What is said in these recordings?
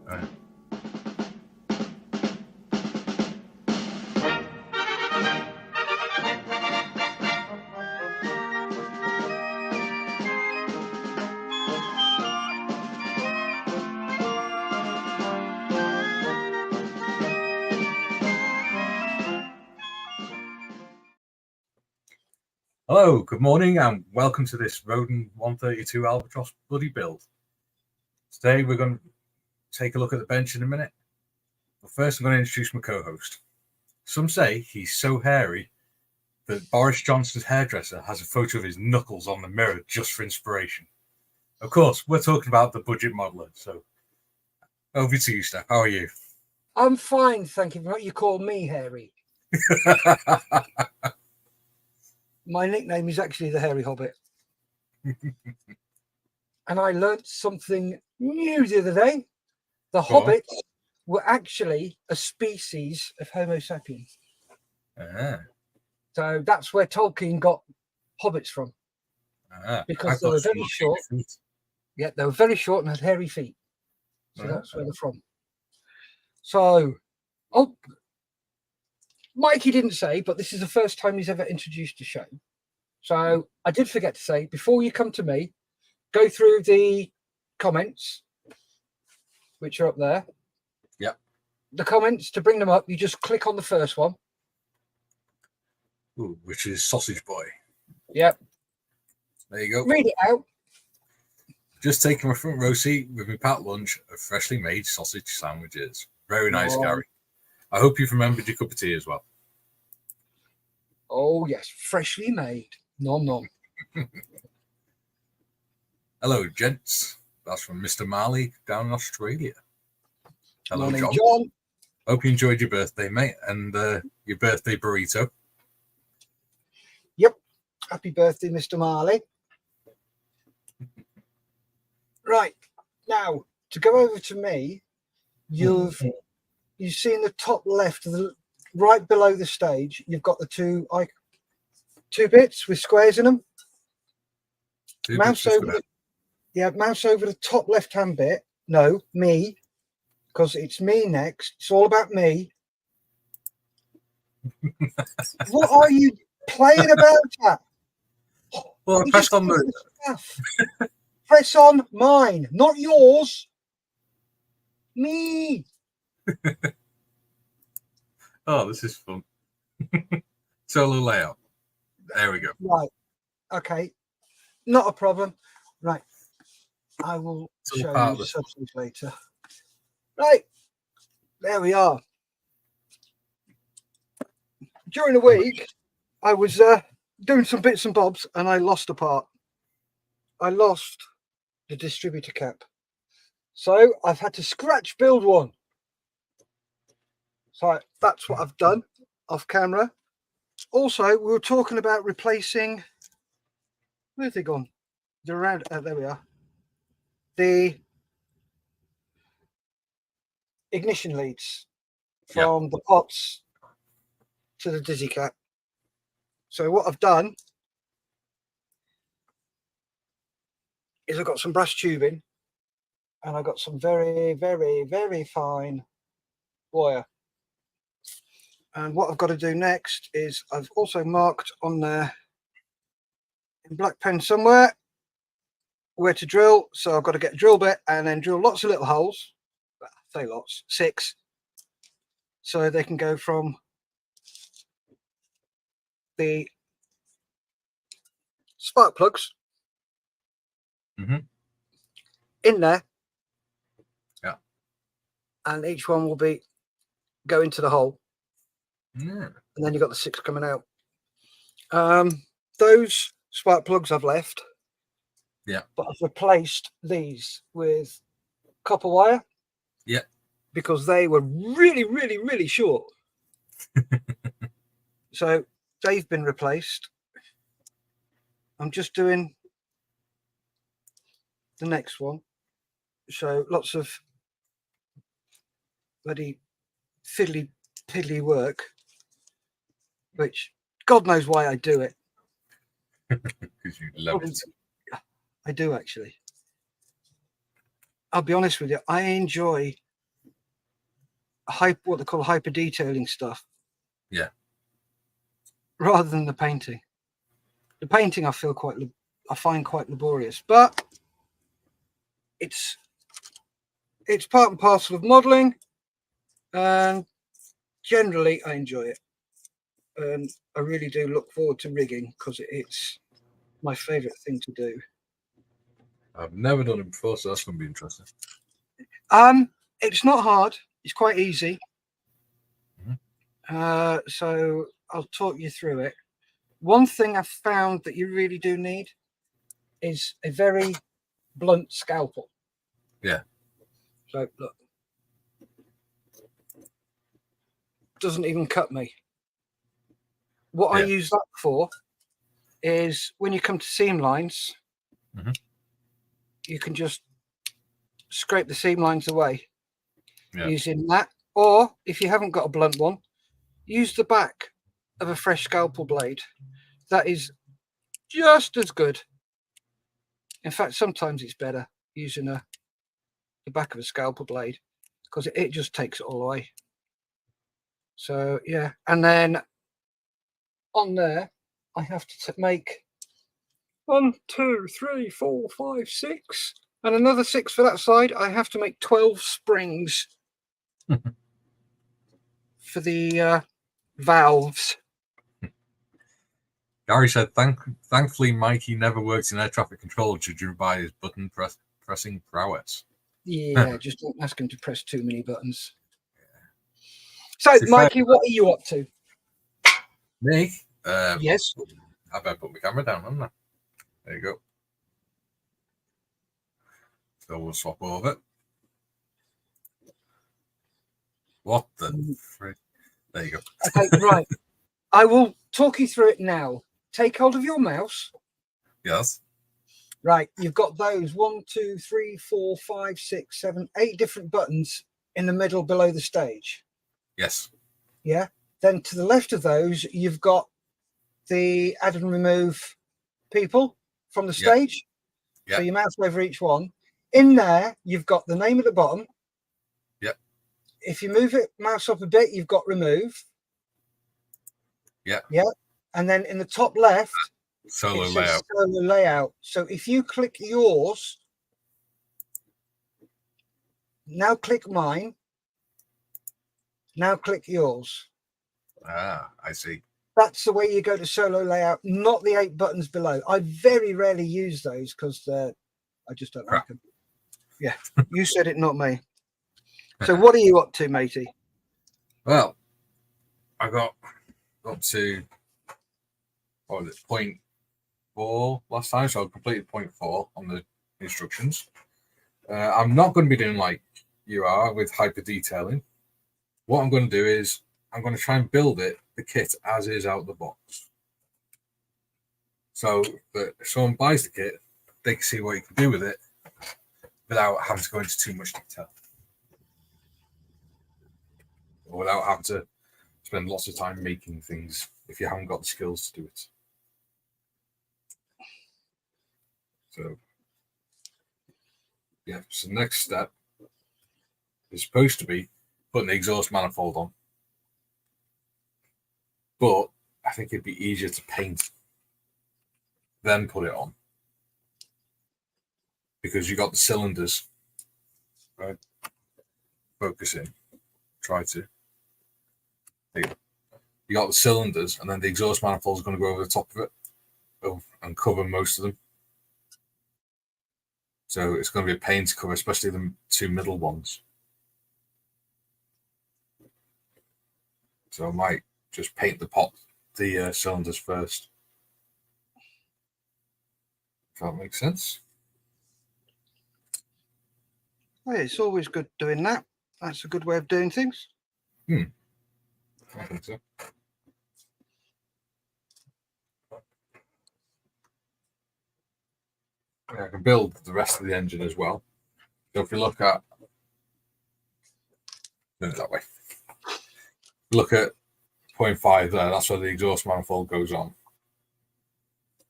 Uh, Hello, good morning, and welcome to this Rodent 132 Albatros bloody build. Today we're going to take a look at the bench in a minute. But first I'm going to introduce my co-host. Some say he's so hairy that Boris Johnson's hairdresser has a photo of his knuckles on the mirror just for inspiration. Of course, we're talking about the budget modeler. So over to you, Steph. How are you? I'm fine, thank you. You call me hairy. My nickname is actually the Hairy Hobbit. And I learnt something new the other day. The hobbits were actually a species of Homo sapiens. So that's where Tolkien got hobbits from. Because they were very short. Yeah, they were very short and had hairy feet. So that's where they're from. So, Mikey didn't say, but this is the first time he's ever introduced a show. So I did forget to say, before you come to me, go through the comments, which are up there. Yep. The comments, to bring them up, you just click on the first one. Ooh, which is Sausage Boy. Yep. There you go. Read it out. Just taking my front row seat with my packed lunch of freshly made sausage sandwiches. Very nice, Gary. I hope you've remembered your cup of tea as well. Oh, yes. Freshly made. Nom nom. Hello, gents. That's from Mr. Marley down in Australia. Hello, Morning, John. Hope you enjoyed your birthday, mate, and your birthday burrito. Yep. Happy birthday, Mr. Marley. Right. Now, to go over to me, you've seen the top left, right below the stage, you've got the two bits with squares in them. Mouse over the top left-hand bit. No, me, because it's me next. It's all about me. What are you playing about at? Well, I pressed on the stuff. Press on mine, not yours. Me. Oh, this is fun. Solo layout. There we go. Right. Okay. Not a problem. Right. I will show you something later. Right. There we are. During the week, I was doing some bits and bobs and I lost a part. I lost the distributor cap. So I've had to scratch build one. So that's what I've done off camera. Also, we were talking about replacing, where's it gone? There we are. The ignition leads from the pots to the dizzy cap. So what I've done is I've got some brass tubing and I've got some very, very, very fine wire. And what I've got to do next is I've also marked on there in black pen somewhere where to drill. So I've got to get a drill bit and then drill lots of little holes. Well, say lots, 6. So they can go from the spark plugs in there. Yeah. And each one will go into the hole. Yeah. And then you've got the 6 coming out. Those spark plugs I've left. Yeah. But I've replaced these with copper wire. Yeah. Because they were really, really, really short. So they've been replaced. I'm just doing the next one. So lots of bloody fiddly piddly work, which God knows why I do it. Because you love it. I do, actually. I'll be honest with you. I enjoy what they call hyper detailing stuff. Yeah. Rather than the painting. The painting I find quite laborious, but it's part and parcel of modelling, and generally I enjoy it. And I really do look forward to rigging because it's my favourite thing to do. I've never done it before, so that's going to be interesting. It's not hard. It's quite easy. Mm-hmm. So I'll talk you through it. One thing I've found that you really do need is a very blunt scalpel. Yeah. So look, doesn't even cut me. What I use that for is when you come to seam lines, mm-hmm. you can just scrape the seam lines away using that. Or if you haven't got a blunt one, use the back of a fresh scalpel blade. That is just as good. In fact, sometimes it's better using the back of a scalpel blade because it just takes it all away. So yeah, and then on there, I have to make 1, 2, 3, 4, 5, 6, and another 6 for that side. I have to make 12 springs for the valves. Gary said, thankfully, Mikey never worked in air traffic control, judging by his button pressing prowess. Yeah, just don't ask him to press too many buttons. So, Mikey, what are you up to? Me? Yes. I better put my camera down, haven't I? There you go. So we'll swap over. What the frick? There you go. Okay, right. I will talk you through it now. Take hold of your mouse. Yes. Right, you've got those 1, 2, 3, 4, 5, 6, 7, 8 different buttons in the middle below the stage. Yes. Yeah. Then to the left of those, you've got the add and remove people from the stage. Yep. So you mouse over each one. In there, you've got the name at the bottom. Yep. If you move it, mouse up a bit, you've got remove. Yeah. Yeah. And then in the top left, solo layout. Solo layout. So if you click yours, now click mine. Now click yours. Ah, I see. That's the way you go to solo layout, not the 8 buttons below. I very rarely use those because I just don't like them. Yeah, you said it, not me. So what are you up to, matey? Well, I got up to, what was it, 0.4 last time, so I completed 0.4 on the instructions. I'm not going to be doing like you are with hyper detailing. What I'm going to do is I'm going to try and build the kit as is out of the box. So that if someone buys the kit, they can see what you can do with it without having to go into too much detail. Or without having to spend lots of time making things if you haven't got the skills to do it. So, yeah, so the next step is supposed to be putting the exhaust manifold on. But I think it'd be easier to paint, then put it on. Because you got the cylinders, right? Focus in. Try to. There you go. You got the cylinders, and then the exhaust manifold is going to go over the top of it and cover most of them. So it's going to be a pain to cover, especially the 2 middle ones. So I might just paint the cylinders first. If that makes sense. Well, it's always good doing that. That's a good way of doing things. I think so. I can build the rest of the engine as well. So if you look at that way, look at 0.5 there. That's where the exhaust manifold goes on.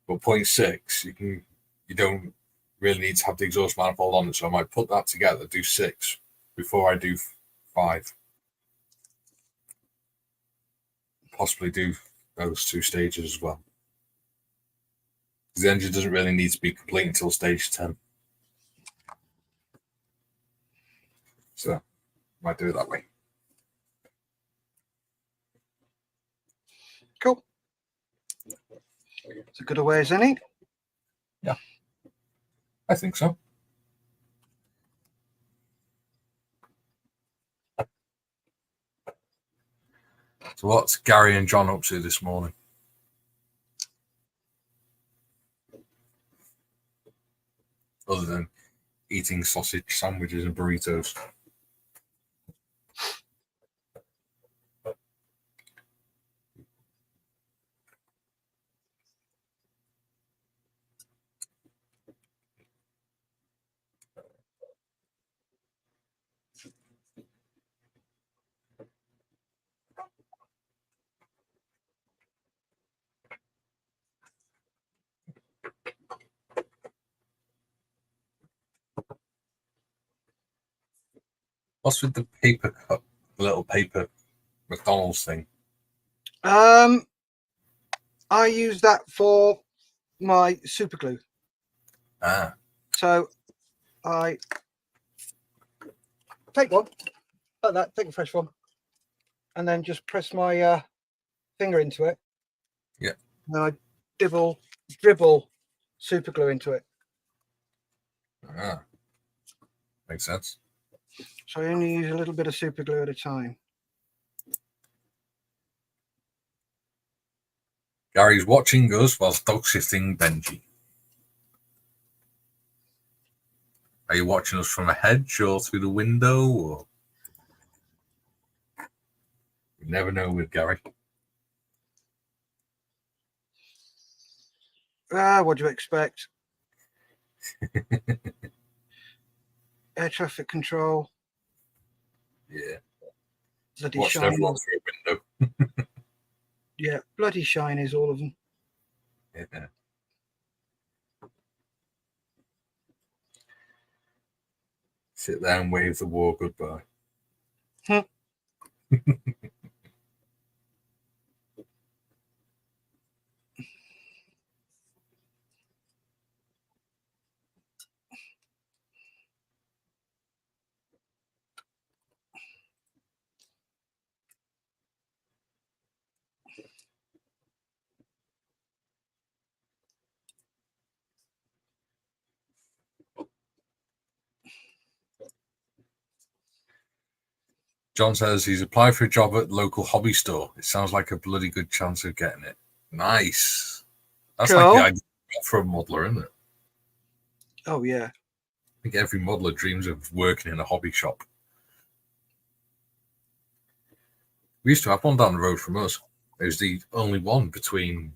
But 0.6, you don't really need to have the exhaust manifold on it. So I might put that together, do 6 before I do 5. possibly do those 2 stages as well. The engine doesn't really need to be complete until stage 10. So, might do it that way. Cool. It's a good a way as any. Yeah, I think so. So what's Gary and John up to this morning? Other than eating sausage sandwiches and burritos. What's with the paper cup, the little paper McDonald's thing? I use that for my super glue. Ah. So I take one like that, take a fresh one, and then just press my finger into it. Yeah. And then I dribble super glue into it. Ah. Makes sense. So I only use a little bit of super glue at a time. Gary's watching us whilst dog sitting Benji. Are you watching us from a hedge or through the window? Or you never know with Gary. What do you expect? Air traffic control. Yeah. Bloody Watched shiny. everyone through a window. Yeah, bloody shinies, all of them. Yeah. Sit there and wave the war goodbye. John says he's applied for a job at the local hobby store. It sounds like a bloody good chance of getting it. Nice. That's Cool. like the idea for a modeler, isn't it? Oh, yeah. I think every modeler dreams of working in a hobby shop. We used to have one down the road from us. It was the only one between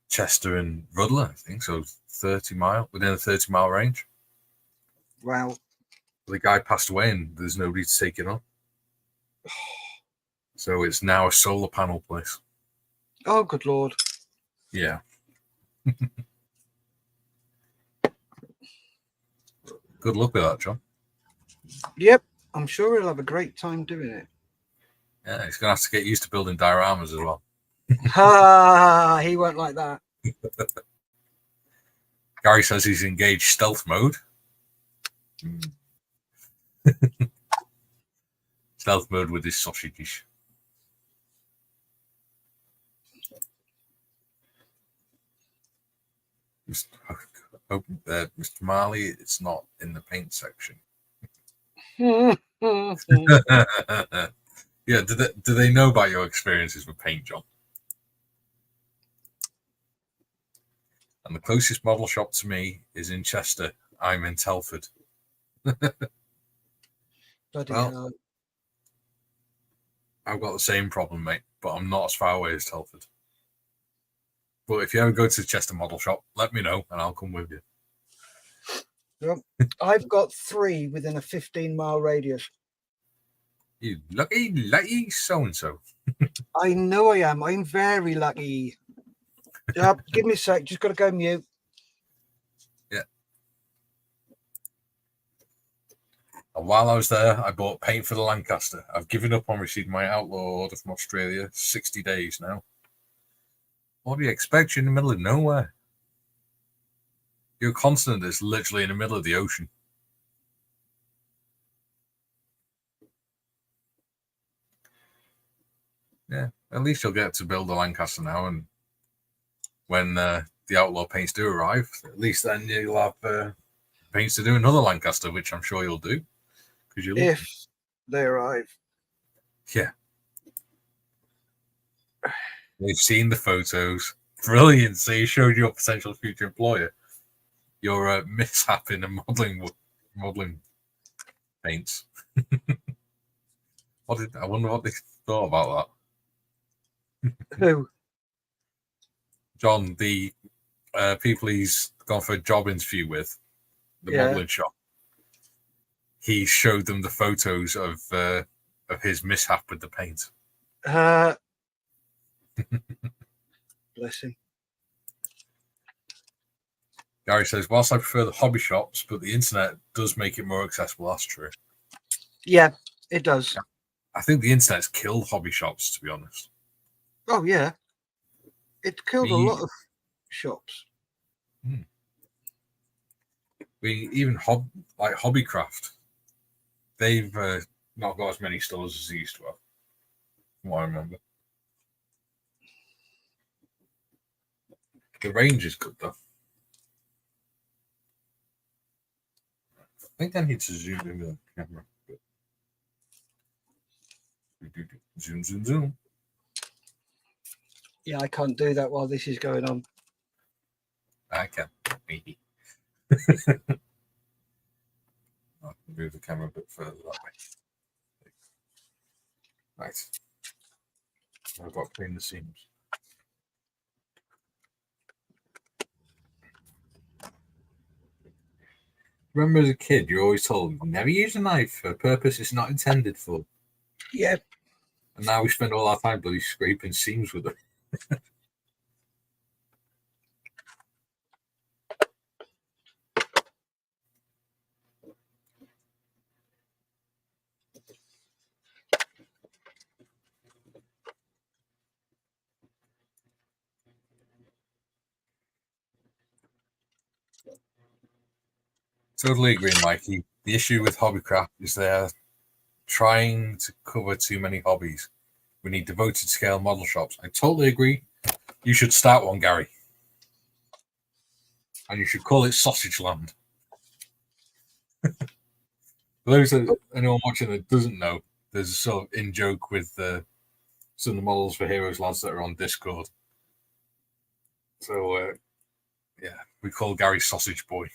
Chester and Rudler, I think. So 30 mile, within a 30-mile range. Wow. The guy passed away and there's nobody to take it on. So it's now a solar panel place. Oh, good Lord. Yeah. Good luck with that, John. Yep. I'm sure he'll have a great time doing it. Yeah, he's going to have to get used to building dioramas as well. Ha! He won't like that. Gary says he's engaged stealth mode. Stealth mode with his sausages. Mr. Marley, it's not in the paint section. Yeah, do they know about your experiences with paint, John? And the closest model shop to me is in Chester. I'm in Telford. Bloody Well, hell. I've got the same problem, mate, but I'm not as far away as Telford. But if you ever go to the Chester model shop, let me know and I'll come with you. Well, I've got 3 within a 15-mile radius. You lucky so-and-so. I know I am. I'm very lucky. Give me a sec. Just got to go mute. Yeah. And while I was there, I bought paint for the Lancaster. I've given up on receiving my Outlaw order from Australia. 60 days now. What do you expect? You're in the middle of nowhere. Your continent is literally in the middle of the ocean. Yeah, at least you'll get to build a Lancaster now, and when the Outlaw paints do arrive, at least then you'll have paints to do another Lancaster, which I'm sure you'll do. You if they arrive. Yeah. They've seen the photos. Brilliant. So you showed your potential future employer your mishap in the modeling paints. I wonder what they thought about that. Who? John, the people he's gone for a job interview with, the modeling shop. He showed them the photos of his mishap with the paint. Bless him. Gary says, whilst I prefer the hobby shops, but the internet does make it more accessible. That's true. Yeah, it does. I think the internet's killed hobby shops, to be honest. Oh, yeah. It killed a lot of shops. Even Hobbycraft, they've not got as many stores as they used to have, from what I remember. The range is good, though. I think I need to zoom in the camera. Zoom, zoom, zoom. Yeah, I can't do that while this is going on. I can, maybe. I'll move the camera a bit further that way. Right. I've got to clean the seams. Remember as a kid, you're always told, never use a knife for a purpose it's not intended for. Yeah. And now we spend all our time bloody scraping seams with it. Totally agree, Mikey. The issue with Hobbycraft is they're trying to cover too many hobbies. We need devoted scale model shops. I totally agree. You should start one, Gary. And you should call it Sausage Land. For those anyone watching that doesn't know, there's a sort of in-joke with some of the models for Heroes lads that are on Discord. So, yeah, we call Gary Sausage Boy.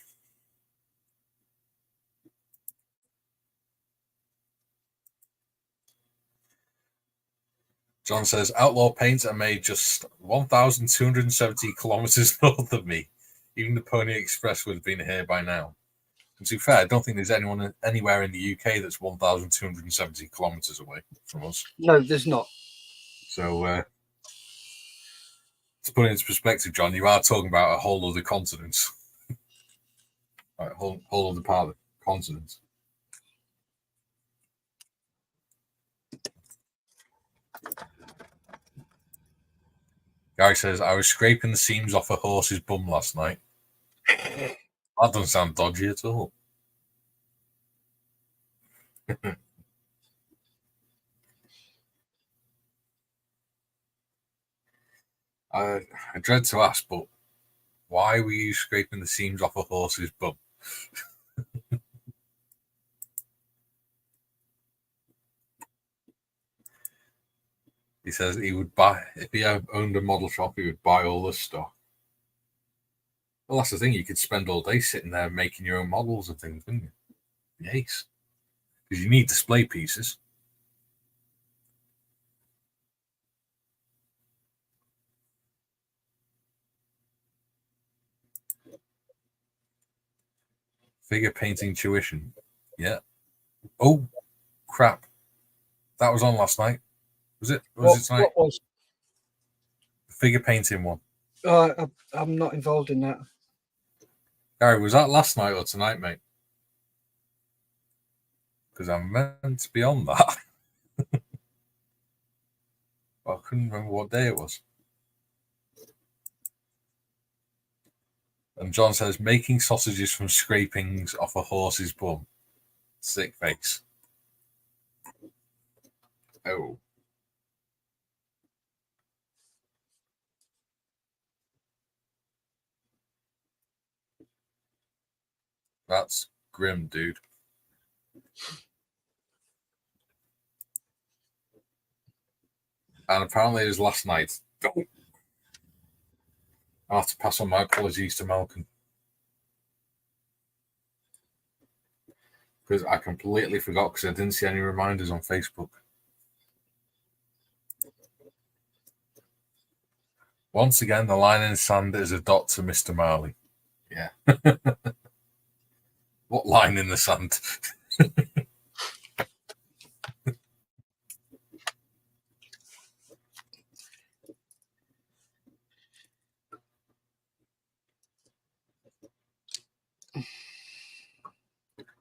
John says, Outlaw paints are made just 1,270 kilometers north of me. Even the Pony Express would have been here by now. And to be fair, I don't think there's anyone anywhere in the UK that's 1,270 kilometers away from us. No, there's not. So, to put it into perspective, John, you are talking about a whole other continent. Right, whole other part of the continent. Gary says, I was scraping the seams off a horse's bum last night. That doesn't sound dodgy at all. I dread to ask, but why were you scraping the seams off a horse's bum? He says he would buy, if he owned a model shop, he would buy all the stock. Well, that's the thing. You could spend all day sitting there making your own models and things, couldn't you? Yes. Because you need display pieces. Figure painting tuition. Yeah. Oh, crap. That was on last night. Was it? Or was it tonight? What was? The figure painting one. I'm not involved in that. Gary, was that last night or tonight, mate? because I'm meant to be on that. But I couldn't remember what day it was. And John says, making sausages from scrapings off a horse's bum. Sick face. Oh. That's grim, dude. And apparently it was last night. I'll have to pass on my apologies to Malcolm. Because I completely forgot because I didn't see any reminders on Facebook. Once again, the line in the sand is a dot to Mr. Marley. Yeah. What line in the sand?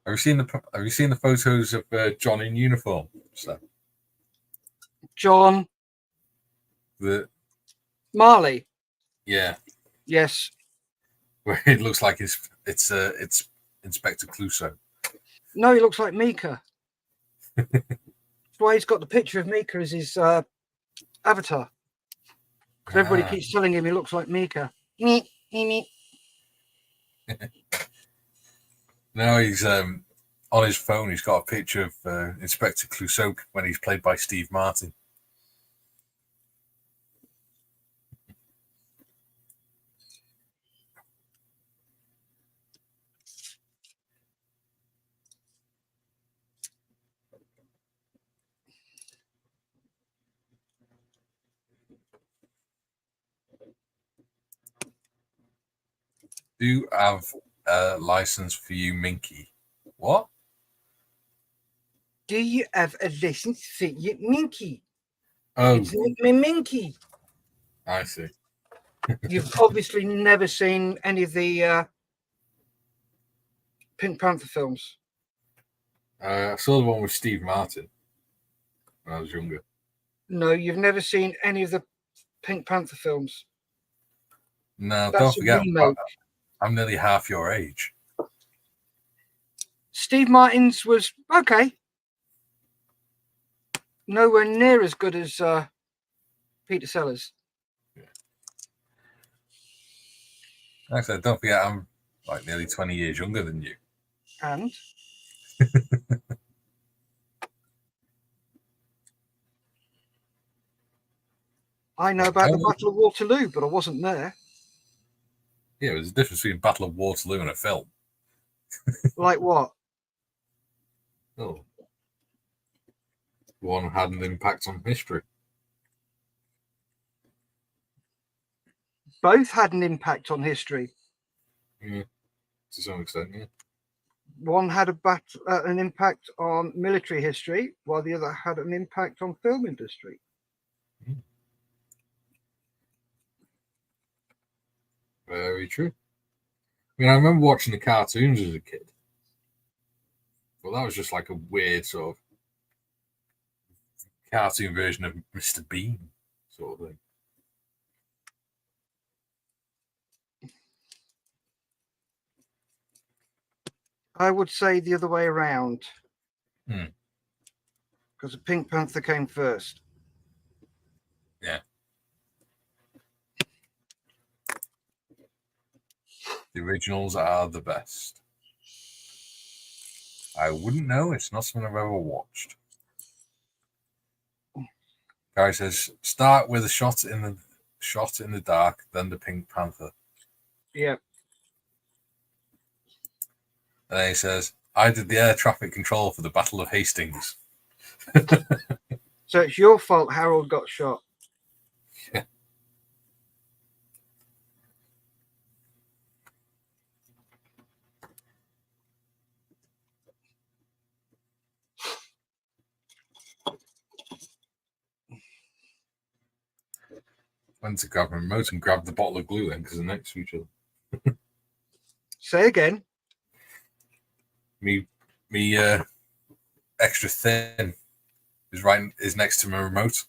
Have you seen the photos of John in uniform? So, John Marley. Yeah. Yes. Where it looks like it's Inspector Clouseau. No, he looks like Mika. That's why he's got the picture of Mika as his avatar. Because everybody keeps telling him he looks like Mika. Now he's on his phone. He's got a picture of Inspector Clouseau when he's played by Steve Martin. Do you have a license for you, Minky? What? Do you have a license for you, Minky? Oh, it's me, Minky. I see. You've obviously never seen any of the Pink Panther films. I saw the one with Steve Martin when I was younger. No, you've never seen any of the Pink Panther films. No, That's don't forget, remake. I'm nearly half your age. Steve Martin's was okay. Nowhere near as good as Peter Sellers. Yeah. Like I said, don't forget, I'm like nearly 20 years younger than you. And? I know about the Battle of Waterloo, but I wasn't there. Yeah, there's a difference between Battle of Waterloo and a film. Like what? Oh. One had an impact on history. Both had an impact on history. Yeah, to some extent, yeah. One had an impact on military history, while the other had an impact on film industry. Very true. I mean, I remember watching the cartoons as a kid. Well, that was just like a weird sort of cartoon version of Mr. Bean sort of thing. I would say the other way around. Because the Pink Panther came first. Yeah. The originals are the best. I wouldn't know. It's not something I've ever watched. Guy says, start with a shot in the dark, then the Pink Panther. Yeah. And then he says, I did the air traffic control for the Battle of Hastings. So it's your fault Harold got shot. Yeah. Went to grab a remote and grabbed the bottle of glue then because they're next to each other. Say again. Me extra thin is next to my remote,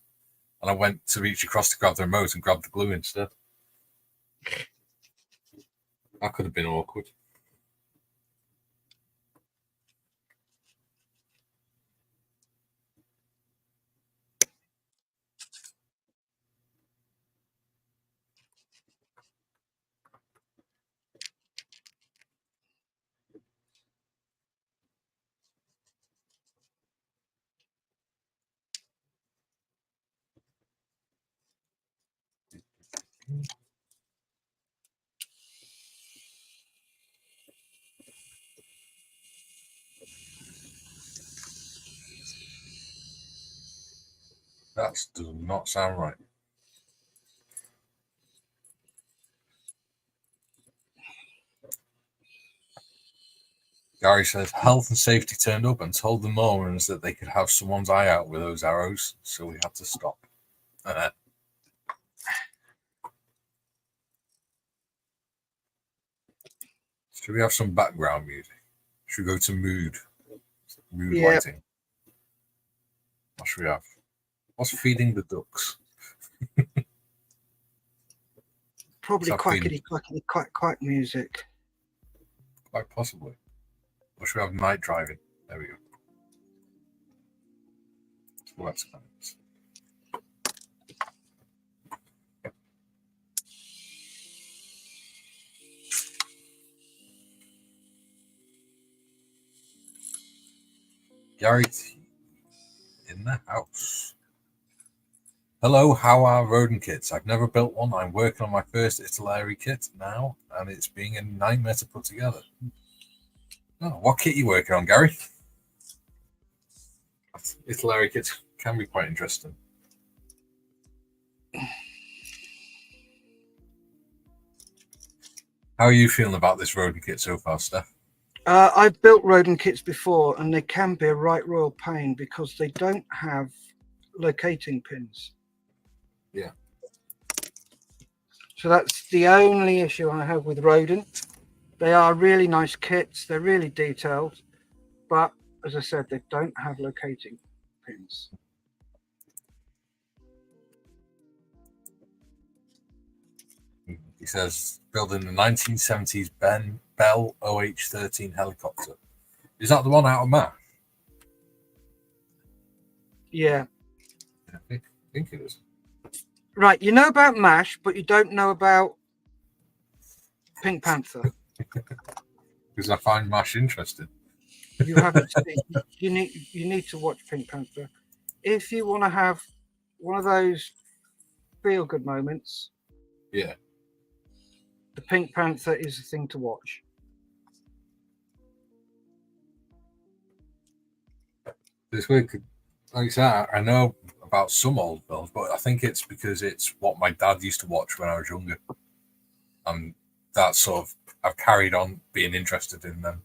and I went to reach across to grab the remote and grab the glue instead. That could have been awkward. That does not sound right. Gary says health and safety turned up and told the Mormons that they could have someone's eye out with those arrows, so we had to stop. Should we have some background music? Should we go to mood lighting? What should we have? What's feeding the ducks? Probably quackity quack quack music. Quite possibly. Or should we have night driving? There we go. Well, that's kind of nice. Gary T in the house. Hello, how are rodent kits? I've never built one. I'm working on my first Italeri kit now, and it's being a nightmare to put together. Oh, what kit are you working on, Gary? Italeri kits can be quite interesting. How are you feeling about this rodent kit so far, Steph? I've built rodent kits before, and they can be a right royal pain because they don't have locating pins. Yeah. So that's the only issue I have with rodent. They are really nice kits. They're really detailed, but as I said, they don't have locating pins. He says building the 1970s Bell OH-13 helicopter. Is that the one out of MASH? Yeah. I think it is. Right, you know about MASH, but you don't know about Pink Panther. Because I find MASH interesting. You haven't seen. You need to watch Pink Panther if you want to have one of those feel-good moments. Yeah. The Pink Panther is the thing to watch. This week, like I said, I know about some old films, but I think it's because it's what my dad used to watch when I was younger. And that sort of, I've carried on being interested in them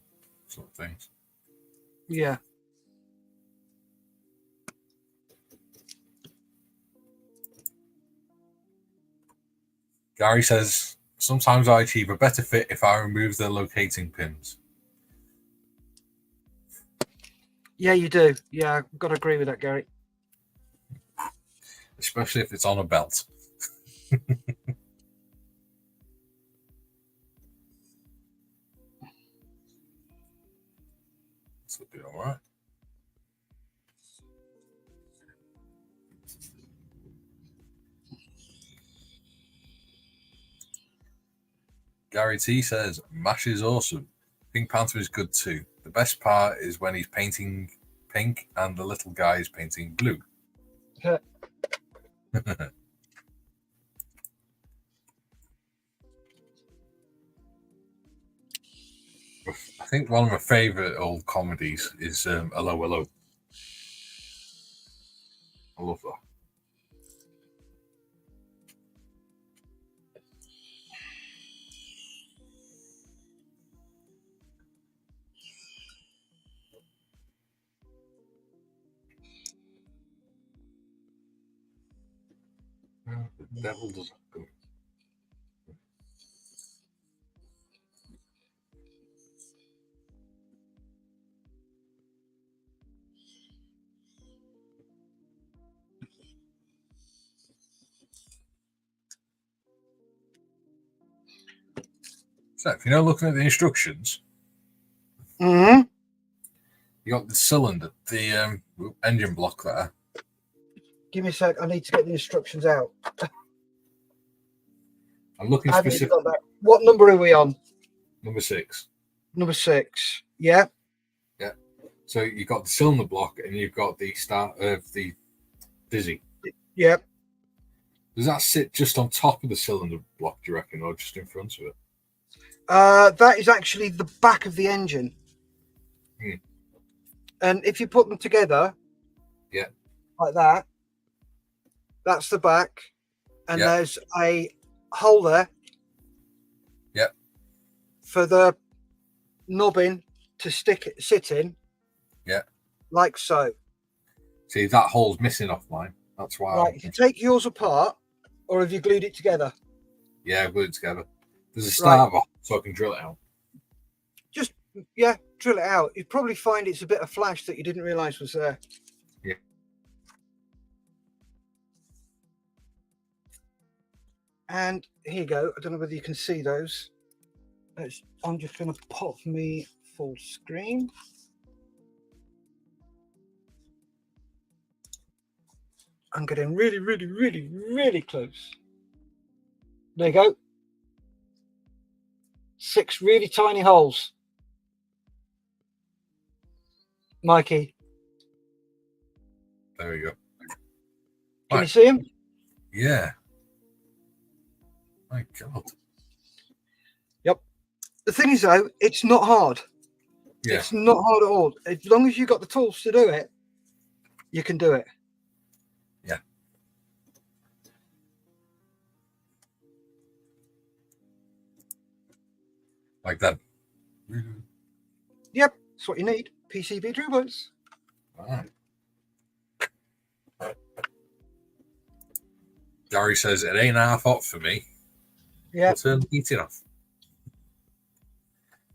sort of things. Yeah. Gary says, sometimes I achieve a better fit if I remove the locating pins. Yeah, you do. Yeah, I've got to agree with that, Gary. Especially if it's on a belt. This will be all right. Gary T says, MASH is awesome. Pink Panther is good too. The best part is when he's painting pink and the little guy is painting blue. Yeah. I think one of my favourite old comedies is Hello, Hello. I love that. The devil does go. So if you're looking at the instructions, Mm-hmm. you got the cylinder, the engine block there. Give me a sec. I need to get the instructions out. I'm looking I haven't even specifically got that. What number are we on? number 6. Number 6. Yeah. Yeah. So you've got the cylinder block and you've got the start of the dizzy. Yeah. Does that sit just on top of the cylinder block, do you reckon, or just in front of it? That is actually the back of the engine. Hmm. And if you put them together, Yeah, like that, that's the back. And yeah, there's a hole there. Yeah. For the knobbing to sit in. Yeah. Like so. See, that hole's missing off mine. That's why. Right. If you take yours apart, or have you glued it together? Yeah, glue it together. There's a starter hole, so I can drill it out. Just, drill it out. You'd probably find it's a bit of flash that you didn't realise was there. Yeah. And here you go. I don't know whether you can see those. I'm just going to pop me full screen. I'm getting really, really, really, really close. There you go. 6 really tiny holes. Mikey, There we go. can Right. you see him? Yeah. My God. Yep. The thing is, though, it's not hard. Yeah. It's not hard at all. As long as you've got the tools to do it, you can do it. Yeah. Like that. Yep, that's what you need. PCB drill bolts. All right. Gary says it ain't half hot for me. Yeah. Turn the heating off.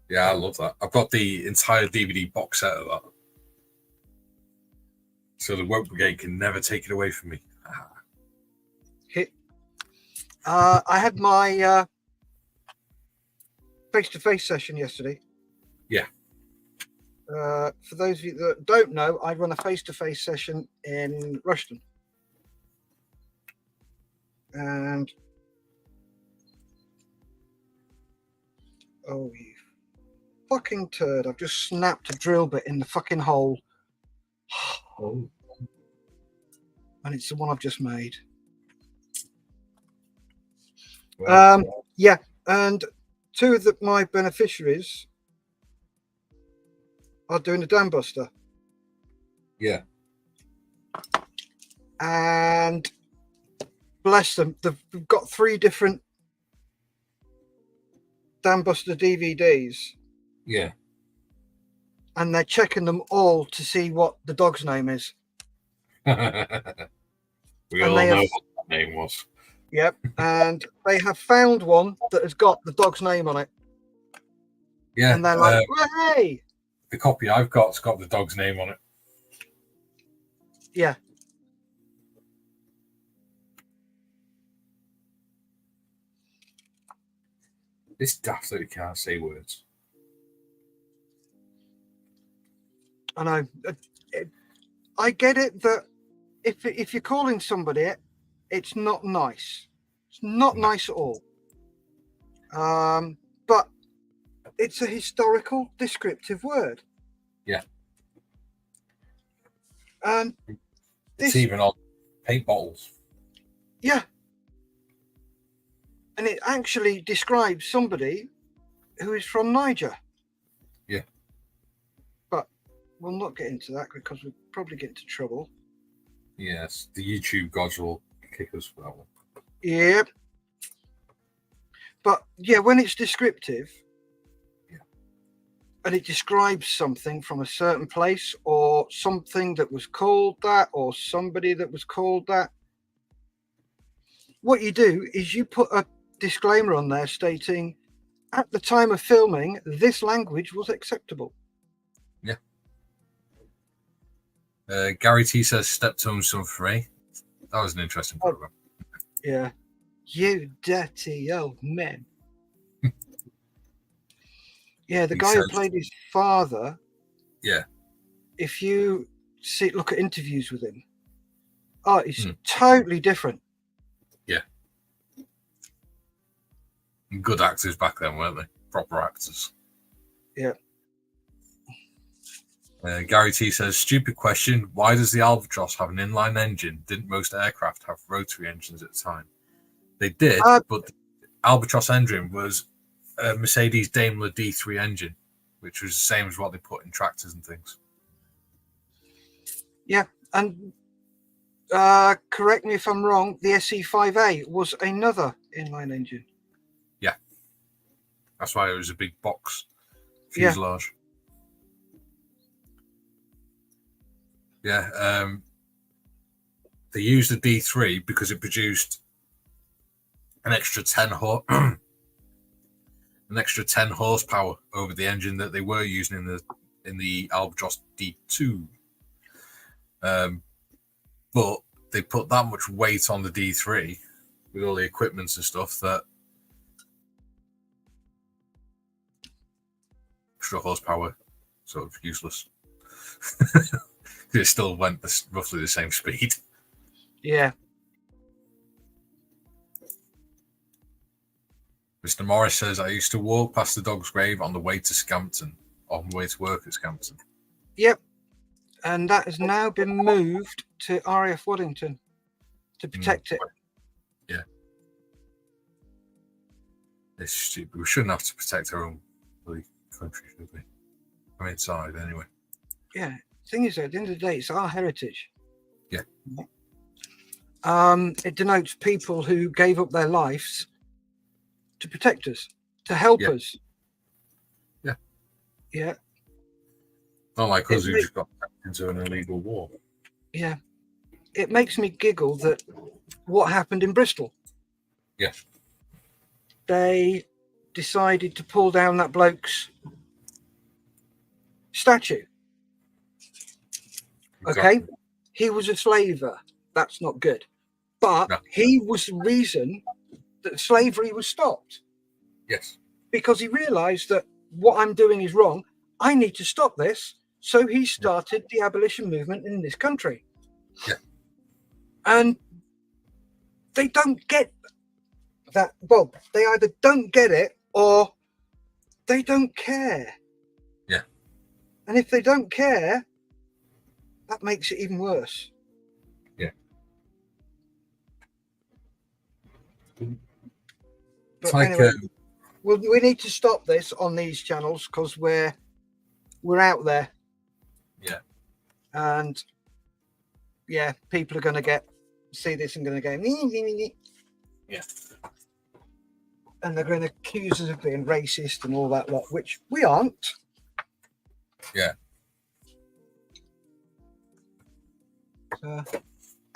Yeah, I love that. I've got the entire DVD box set of that. So the Woke Brigade can never take it away from me. I had my face-to-face session yesterday. Yeah. For those of you that don't know, I run a face-to-face session in Rushden. And oh, you fucking turd. I've just snapped a drill bit in the fucking hole. Oh. And it's the one I've just made. Well, Yeah, and 2 of my beneficiaries are doing a dam buster. yeah. And bless them, they've got 3 different dam buster DVDs. Yeah. And they're checking them all to see what the dog's name is. We And all they know have- what that name was. Yep. And they have found one that has got the dog's name on it. Yeah. And they're like, well, hey. The copy I've got's got the dog's name on it. Yeah. It's daft that you can't say words. I know. I get it that if you're calling somebody it, it's not nice. It's not nice at all. But it's a historical descriptive word. Yeah. And It's this, even on paint bottles. yeah. And it actually describes somebody who is from Niger. Yeah. But we'll not get into that because we'll probably get into trouble. Yes, the YouTube gods will kick us for that one. Yep. But yeah, when it's descriptive, Yeah. and it describes something from a certain place or something that was called that or somebody that was called that, what you do is you put a disclaimer on there stating, at the time of filming, this language was acceptable. Yeah. Gary T says Steptones Son Free. That was an interesting program. Yeah. You dirty old man. Yeah, the He guy who says, played his father. yeah, If you look at interviews with him, oh, it's Hmm. totally different. yeah. Good actors back then, weren't they? Proper actors. Yeah. Gary T says, stupid question. Why does the Albatros have an inline engine? Didn't most aircraft have rotary engines at the time? They did, but the Albatros engine was a Mercedes Daimler D3 engine, which was the same as what they put in tractors and things. Yeah, and correct me if I'm wrong, the SE5A was another inline engine. Yeah. That's why it was a big box fuselage. Yeah. They used the D3 because it produced an extra 10 horsepower over the engine that they were using in the Albatros D2. But they put that much weight on the D3 with all the equipment and stuff that extra horsepower sort of useless. It still went roughly the same speed. Yeah. Mr. Morris says, I used to walk past the dog's grave on the way to Scampton, on the way to work at Scampton. Yep. And that has now been moved to RAF Waddington to protect it. Yeah. It's stupid. We shouldn't have to protect our own country, should we? I'm inside anyway. Yeah. Thing is, at the end of the day, it's our heritage. Yeah. It denotes people who gave up their lives to protect us, to help us. Yeah. Yeah. Not like us who just got into an illegal war. Yeah. It makes me giggle that what happened in Bristol. Yeah. They decided to pull down that bloke's statue. Exactly. Okay. He was a slaver. That's not good. But he was the reason that slavery was stopped. Yes. Because he realized that what I'm doing is wrong. I need to stop this. So he started the abolition movement in this country. Yeah. And they don't get that. Well, they either don't get it or they don't care. Yeah. And if they don't care, that makes it even worse. Yeah. But anyway, we need to stop this on these channels because we're out there. Yeah. And yeah, people are going to see this and going to go, yeah. And they're going to accuse us of being racist and all that lot, which we aren't. Yeah.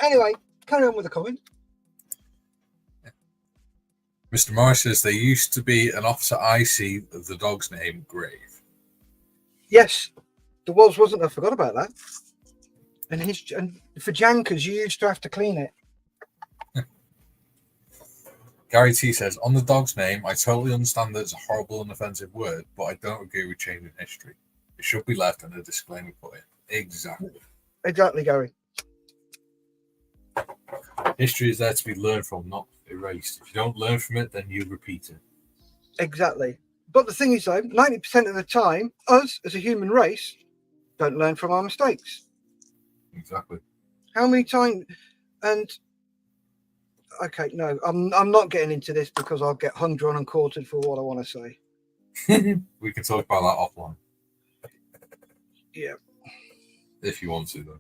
Anyway, carry on with the comment. Mr. Morris says there used to be an officer IC of the dog's name, Grave. Yes, there was, wasn't there? I forgot about that. And for Jankers, you used to have to clean it. Gary T says, on the dog's name, I totally understand that it's a horrible and offensive word, but I don't agree with changing history. It should be left and a disclaimer put in. Exactly. Exactly, Gary. History is there to be learned from, not erased. If you don't learn from it, then you repeat it. Exactly. But the thing is, though, 90% of the time, us as a human race don't learn from our mistakes. Exactly. How many times? And okay, no, I'm not getting into this because I'll get hung, drawn, and quartered for what I want to say. We can talk about that offline. Yeah. If you want to, though.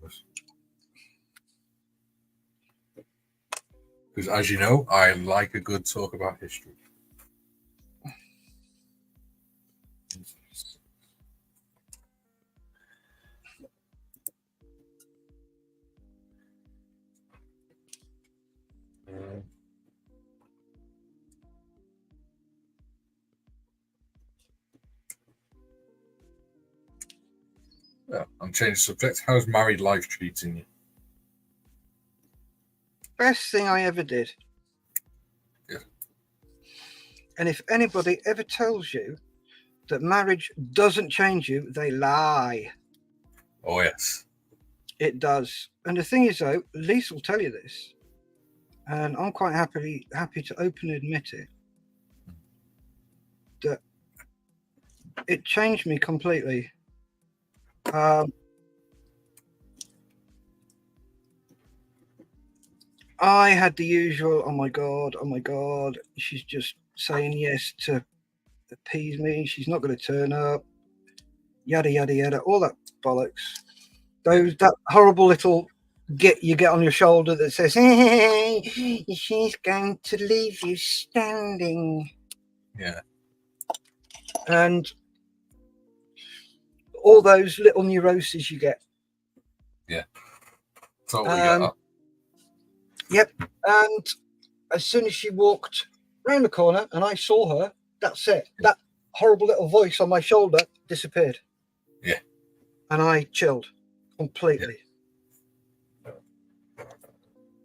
Because as you know, I like a good talk about history. Yeah, I'm changing the subject. How's married life treating you? Best thing I ever did. Yeah. And if anybody ever tells you that marriage doesn't change you, they lie. Oh, yes. It does. And the thing is, though, Lisa will tell you this, and I'm quite happy to openly admit it, that it changed me completely. I had the usual, oh my God, she's just saying yes to appease me. She's not going to turn up. Yada, yada, yada, all that bollocks. That horrible little you get on your shoulder that says, hey, she's going to leave you standing. Yeah. And all those little neuroses you get. Yeah. Totally get that. Yep. And as soon as she walked round the corner and I saw her, that's it. That horrible little voice on my shoulder disappeared. Yeah. And I chilled completely.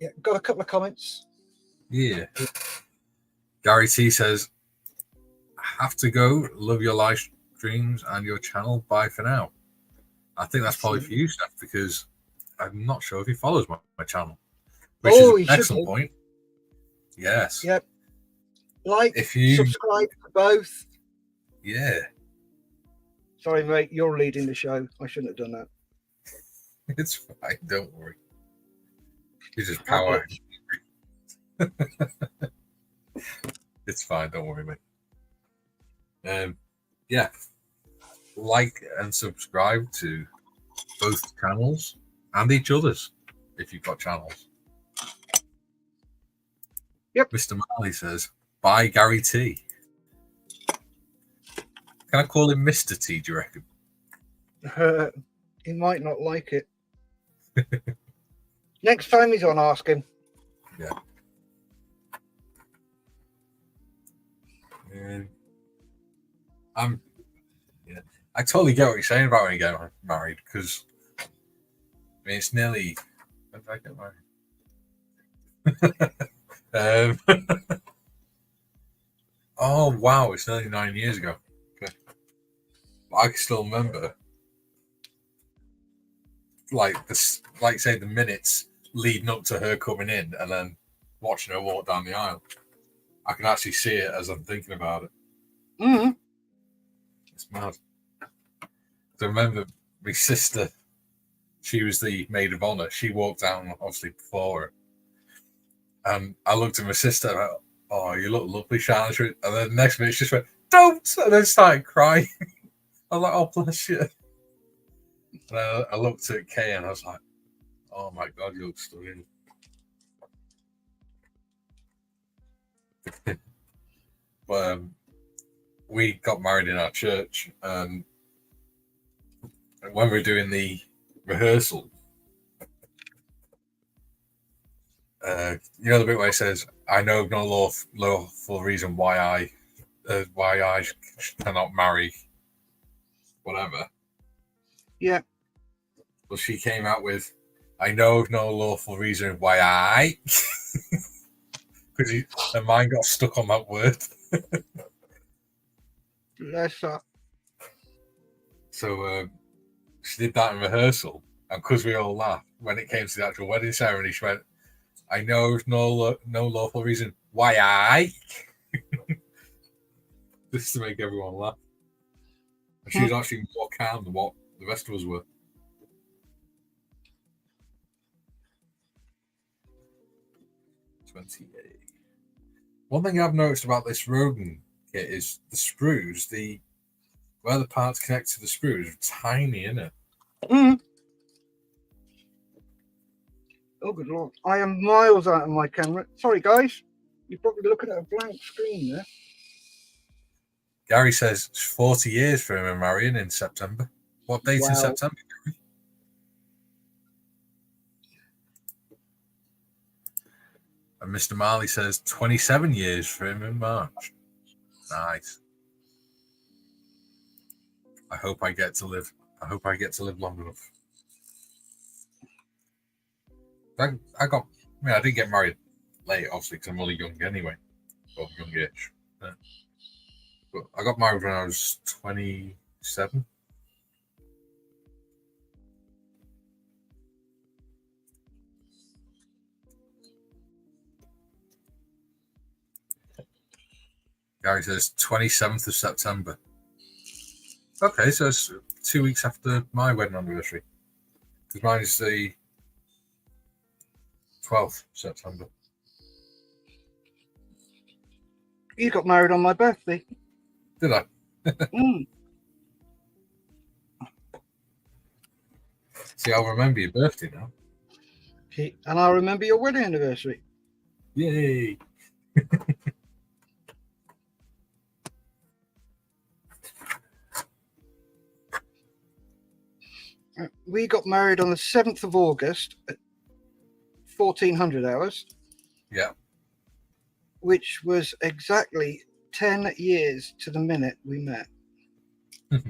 Yeah. Got a couple of comments. Yeah. Gary T says, have to go. Love your live streams and your channel. Bye for now. I think that's probably for you, Steph, because I'm not sure if he follows my channel. Which is an excellent point. Yes. Yep. Like, subscribe to both. Yeah. Sorry, mate. You're leading the show. I shouldn't have done that. It's fine. Don't worry. It's just power. It's fine. Don't worry, mate. Yeah. Like and subscribe to both channels and each other's if you've got channels. Yep. Mr. Marley says, bye, Gary T. Can I call him Mr. T, do you reckon? He might not like it. Next time he's on, ask him. Yeah. I totally get what you're saying about when you get married, because I mean it's nearly. When did I get married? Oh wow, it's nearly 9 years ago. Okay. But I can still remember, say the minutes leading up to her coming in, and then watching her walk down the aisle. I can actually see it as I'm thinking about it. Mm-hmm. It's mad. I remember my sister, she was the maid of honor. She walked down, obviously, before her. And I looked at my sister, and I went, oh, you look lovely, Shannon. And then the next minute, she just went, don't! And then started crying. I was like, oh, bless you. And I looked at Kay, and I was like, oh, my God, you look stunning. But we got married in our church, and when we were doing the rehearsal, you know the bit where it says, "I know of no lawful reason why I cannot marry, whatever." Yeah. Well, she came out with, "I know of no lawful reason why I," because her mind got stuck on that word. That's that. So she did that in rehearsal, and because we all laughed, when it came to the actual wedding ceremony, she went, I know no lawful reason why I. Just to make everyone laugh. And she was actually more calm than what the rest of us were. One thing I've noticed about this Rodin kit is the sprues, where the parts connect to the sprues are tiny, isn't it? Mm. Oh, good Lord. I am miles out of my camera. Sorry, guys. You're probably looking at a blank screen there. Gary says it's 40 years for him and Marion in September. What date in September, Gary? And Mr. Marley says 27 years for him in March. Nice. I hope I get to live long enough. I didn't get married late, obviously, because I'm only young anyway. Well, youngish. But But I got married when I was 27. Gary says 27th of September. Okay, so it's 2 weeks after my wedding anniversary. Because mine is the 12th of September. You got married on my birthday. Did I? Mm. See, I'll remember your birthday now. Okay. And I remember your wedding anniversary. Yay! We got married on the 7th of August at 1400 hours. Yeah. Which was exactly 10 years to the minute we met. Do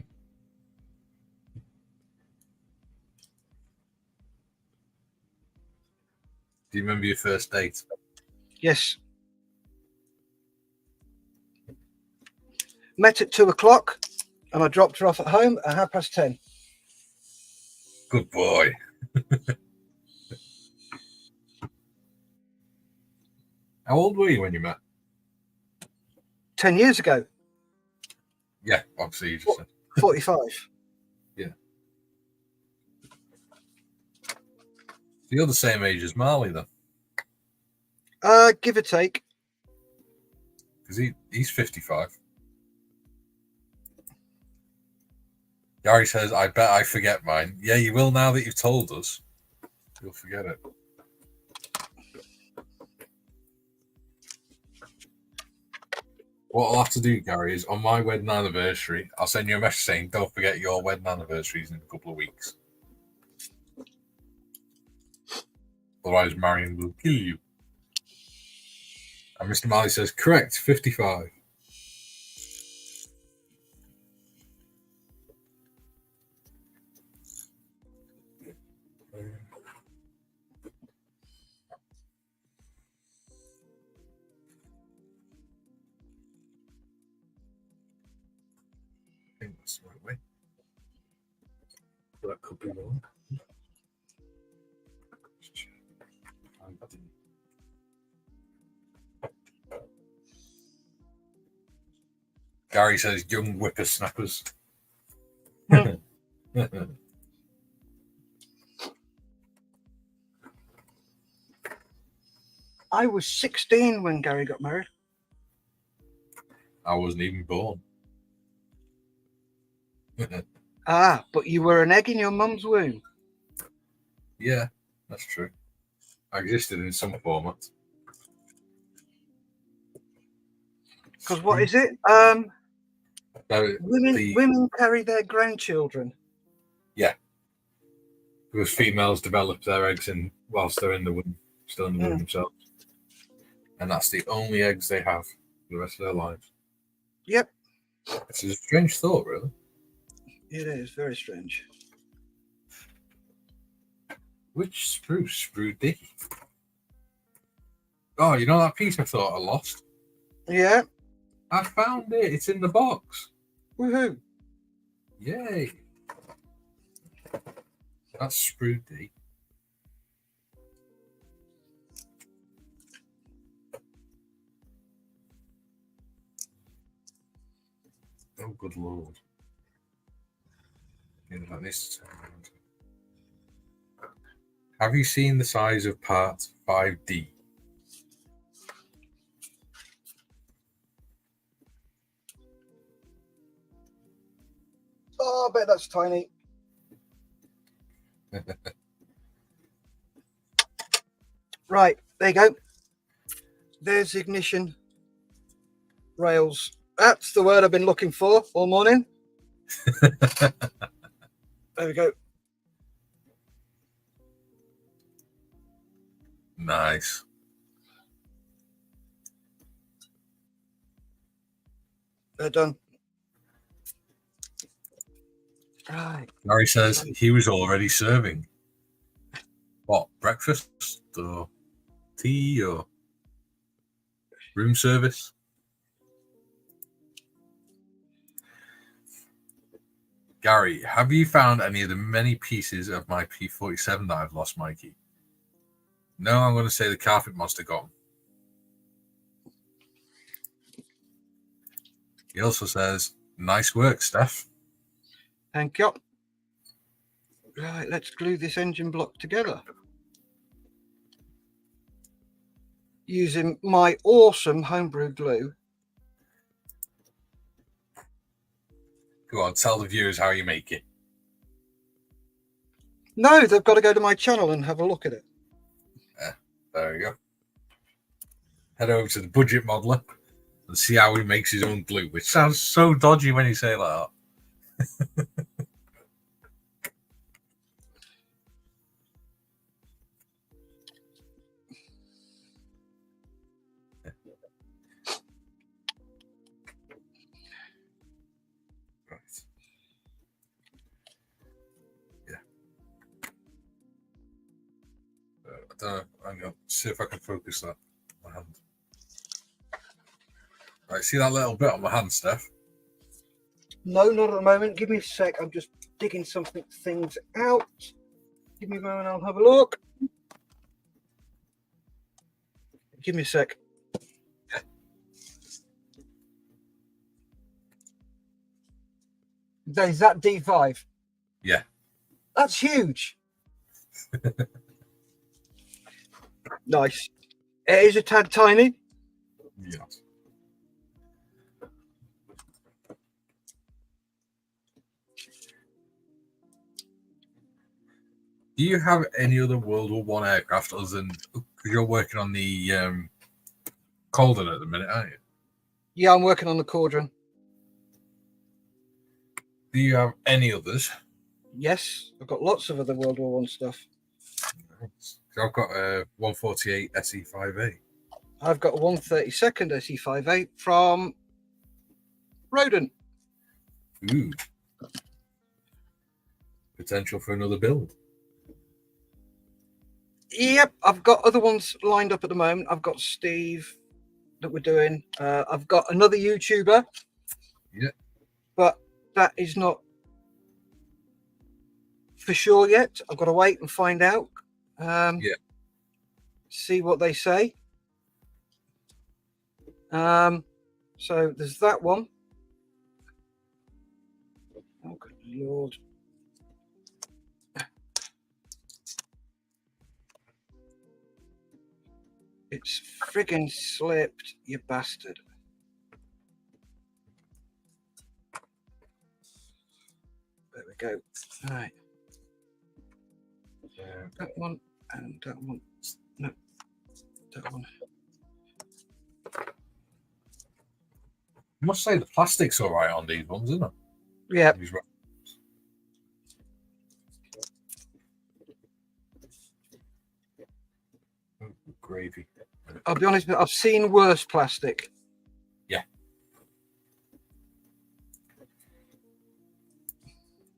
you remember your first date? Yes. Met at 2 o'clock and I dropped her off at home at 10:30. Good boy. How old were you when you met? 10 years ago. Yeah, obviously you just said. 45. Yeah. So you're the same age as Marley then? Give or take. Because he's 55. Gary says, I bet I forget mine. Yeah, you will now that you've told us. You'll forget it. What I'll have to do, Gary, is on my wedding anniversary, I'll send you a message saying, don't forget your wedding anniversary is in a couple of weeks. Otherwise, Marion will kill you. And Mr. Marley says, correct, 55. I think that's the right way. But that could be wrong. Gary says, young whippersnappers. I was 16 when Gary got married. I wasn't even born. But you were an egg in your mum's womb. Yeah, that's true. I existed in some format. Because what is it? Women carry their grandchildren. Yeah. Because females develop their eggs whilst they're in the womb, still in the womb themselves. And that's the only eggs they have for the rest of their lives. Yep. It's a strange thought, really. It is very strange. Which spruce? Sprudy? Oh, you know that piece I thought I lost? Yeah. I found it. It's in the box. Woohoo. Yay. That's Sprudy. Oh, good lord. Like this. Have you seen the size of part 5D? Oh, I bet that's tiny. Right, there you go. There's the ignition rails. That's the word I've been looking for all morning. There we go. Nice. They're done. Right. Larry says he was already serving. What, breakfast or tea or room service? Gary, have you found any of the many pieces of my P47 that I've lost, Mikey? No, I'm going to say the carpet monster got them. He also says, nice work, Steph. Thank you. Right, let's glue this engine block together. Using my awesome homebrew glue. Go on, tell the viewers how you make it. No, they've got to go to my channel and have a look at it. There you go. Head over to the budget modeler and see how he makes his own glue, which sounds so dodgy when you say it like that. Right. Yeah. I don't know. I'm going to see if I can focus that on my hand. Right, see that little bit on my hand, Steph? No, not at the moment. Give me a sec. I'm just digging things out. Give me a moment. I'll have a look. Give me a sec. Is that D5? Yeah. That's huge. Nice. It is a tad tiny. Yes. Do you have any other World War One aircraft other than, because you're working on the Colden at the minute, aren't you? Yeah, I'm working on the Cauldron. Do you have any others? Yes, I've got lots of other World War One stuff. I've got a 148 SE5A. I've got a 132nd SE5A from Rodent. Ooh. Potential for another build. Yep, I've got other ones lined up at the moment. I've got Steve that we're doing. I've got another YouTuber. Yeah. But that is not for sure yet. I've got to wait and find out. Yeah. See what they say. So there's that one. Oh, good Lord. It's friggin' slipped, you bastard. There we go. All right. That one and that one. No, that one. I must say the plastic's all right on these ones, isn't it? Yeah. Oh, gravy. I'll be honest, I've seen worse plastic. Yeah.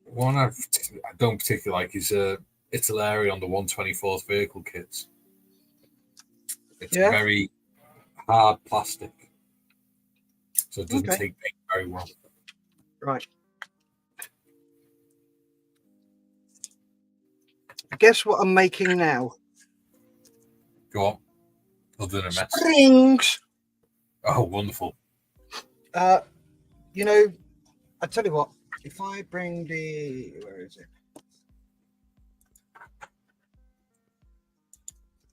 One I don't particularly like is Italeri on the 124th vehicle kits. It's very hard plastic, so it doesn't take paint very well. Right. Guess what I'm making now? Go on. Other than a mess. Springs. Oh, wonderful. You know, I tell you what, if I bring the, where is it?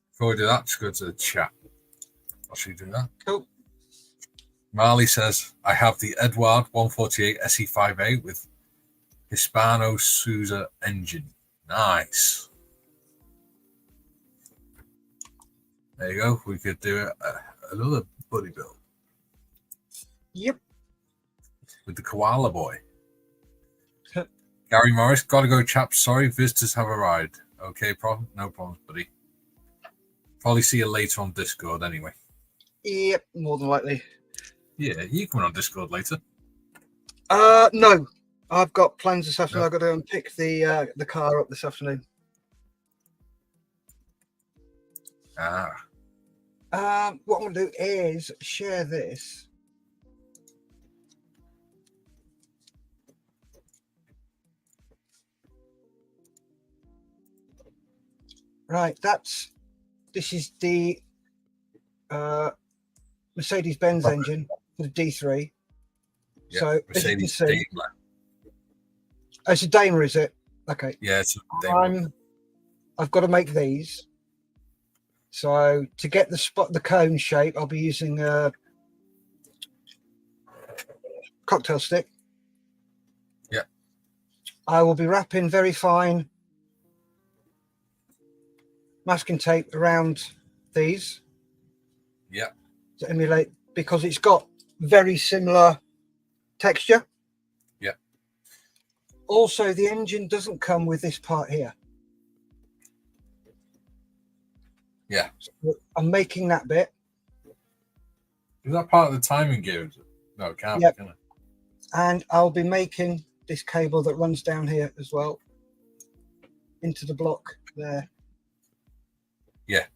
Before we do that, just go to the chat. I'll show you do that. Cool. Marley says, I have the Edward 148 SE5A with Hispano Souza engine. Nice. There you go. We could do another buddy build. Yep. With the koala boy. Gary Morris, gotta go, chaps. Sorry, visitors have arrived. Okay, problem? No problems, buddy. Probably see you later on Discord anyway. Yep, more than likely. Yeah, you coming on Discord later? No. I've got plans this afternoon. No. I've got to go and pick the car up this afternoon. What I'm going to do is share this. Right, this is the Mercedes-Benz engine for the D3. Yeah, So as you can Mercedes see, Daimler. it's a Daimler, is it? Okay. Yeah, it's a Daimler. I've got to make these. So to get the cone shape, I'll be using a cocktail stick. Yeah. I will be wrapping very fine masking tape around these. Yeah. To emulate, because it's got very similar texture. Yeah. Also, the engine doesn't come with this part here. Yeah. So I'm making that bit. Is that part of the timing gear? Is it? No, it can't Yep. be, can it? And I'll be making this cable that runs down here as well into the block there. Yeah.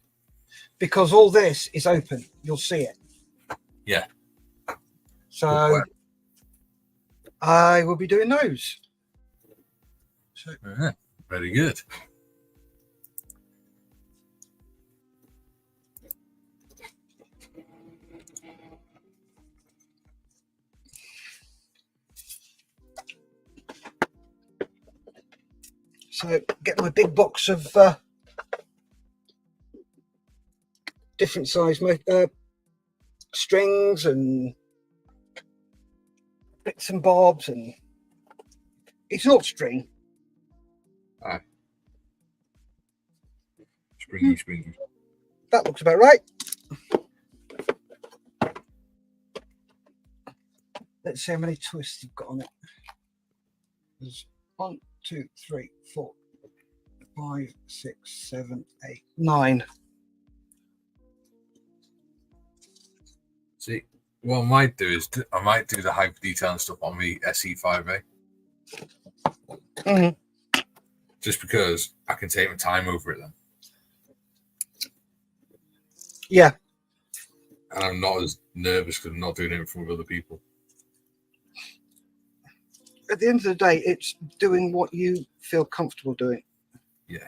Because all this is open. You'll see it. Yeah. So I will be doing those. So, very good. So get my big box of different size strings and bits and bobs, and it's not string. Aye. Springy. That looks about right. Let's see how many twists I've got on it. There's 1, 2, 3, 4, 5, 6, 7, 8, 9. See, what I might do is I might do the hyper detail and stuff on the SE5A. Mm-hmm. Just because I can take my time over it then. Yeah. And I'm not as nervous because I'm not doing it with other people. At the end of the day, it's doing what you feel comfortable doing. Yeah.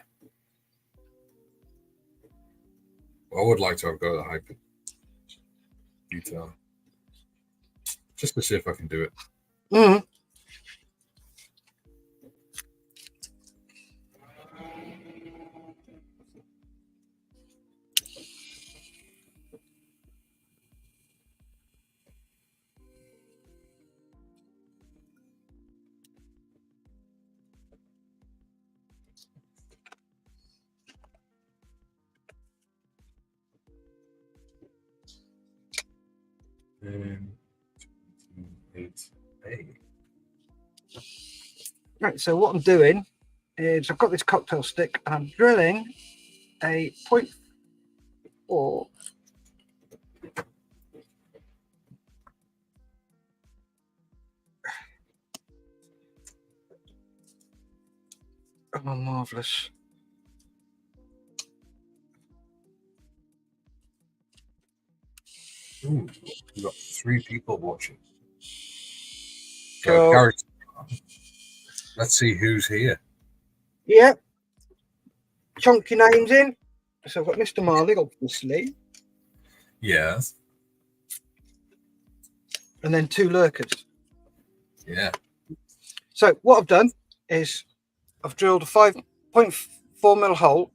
Well, I would like to have go to the hyper detail. Just to see if I can do it. Mm-hmm. Right, so what I'm doing is I've got this cocktail stick and I'm drilling a 0.4 oh, marvelous. Ooh, we've got 3 people watching. So, Gary, let's see who's here. Yeah. Chunky names in. So I've got Mr. Marley, obviously. Yes. And then 2 lurkers. Yeah. So what I've done is I've drilled a 5.4mm hole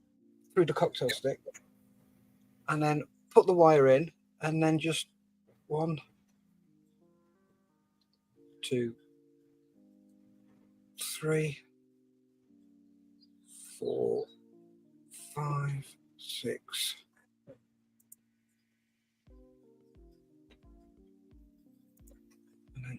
through the cocktail stick and then put the wire in and then just 1, 2, 3, 4, 5, 6. And then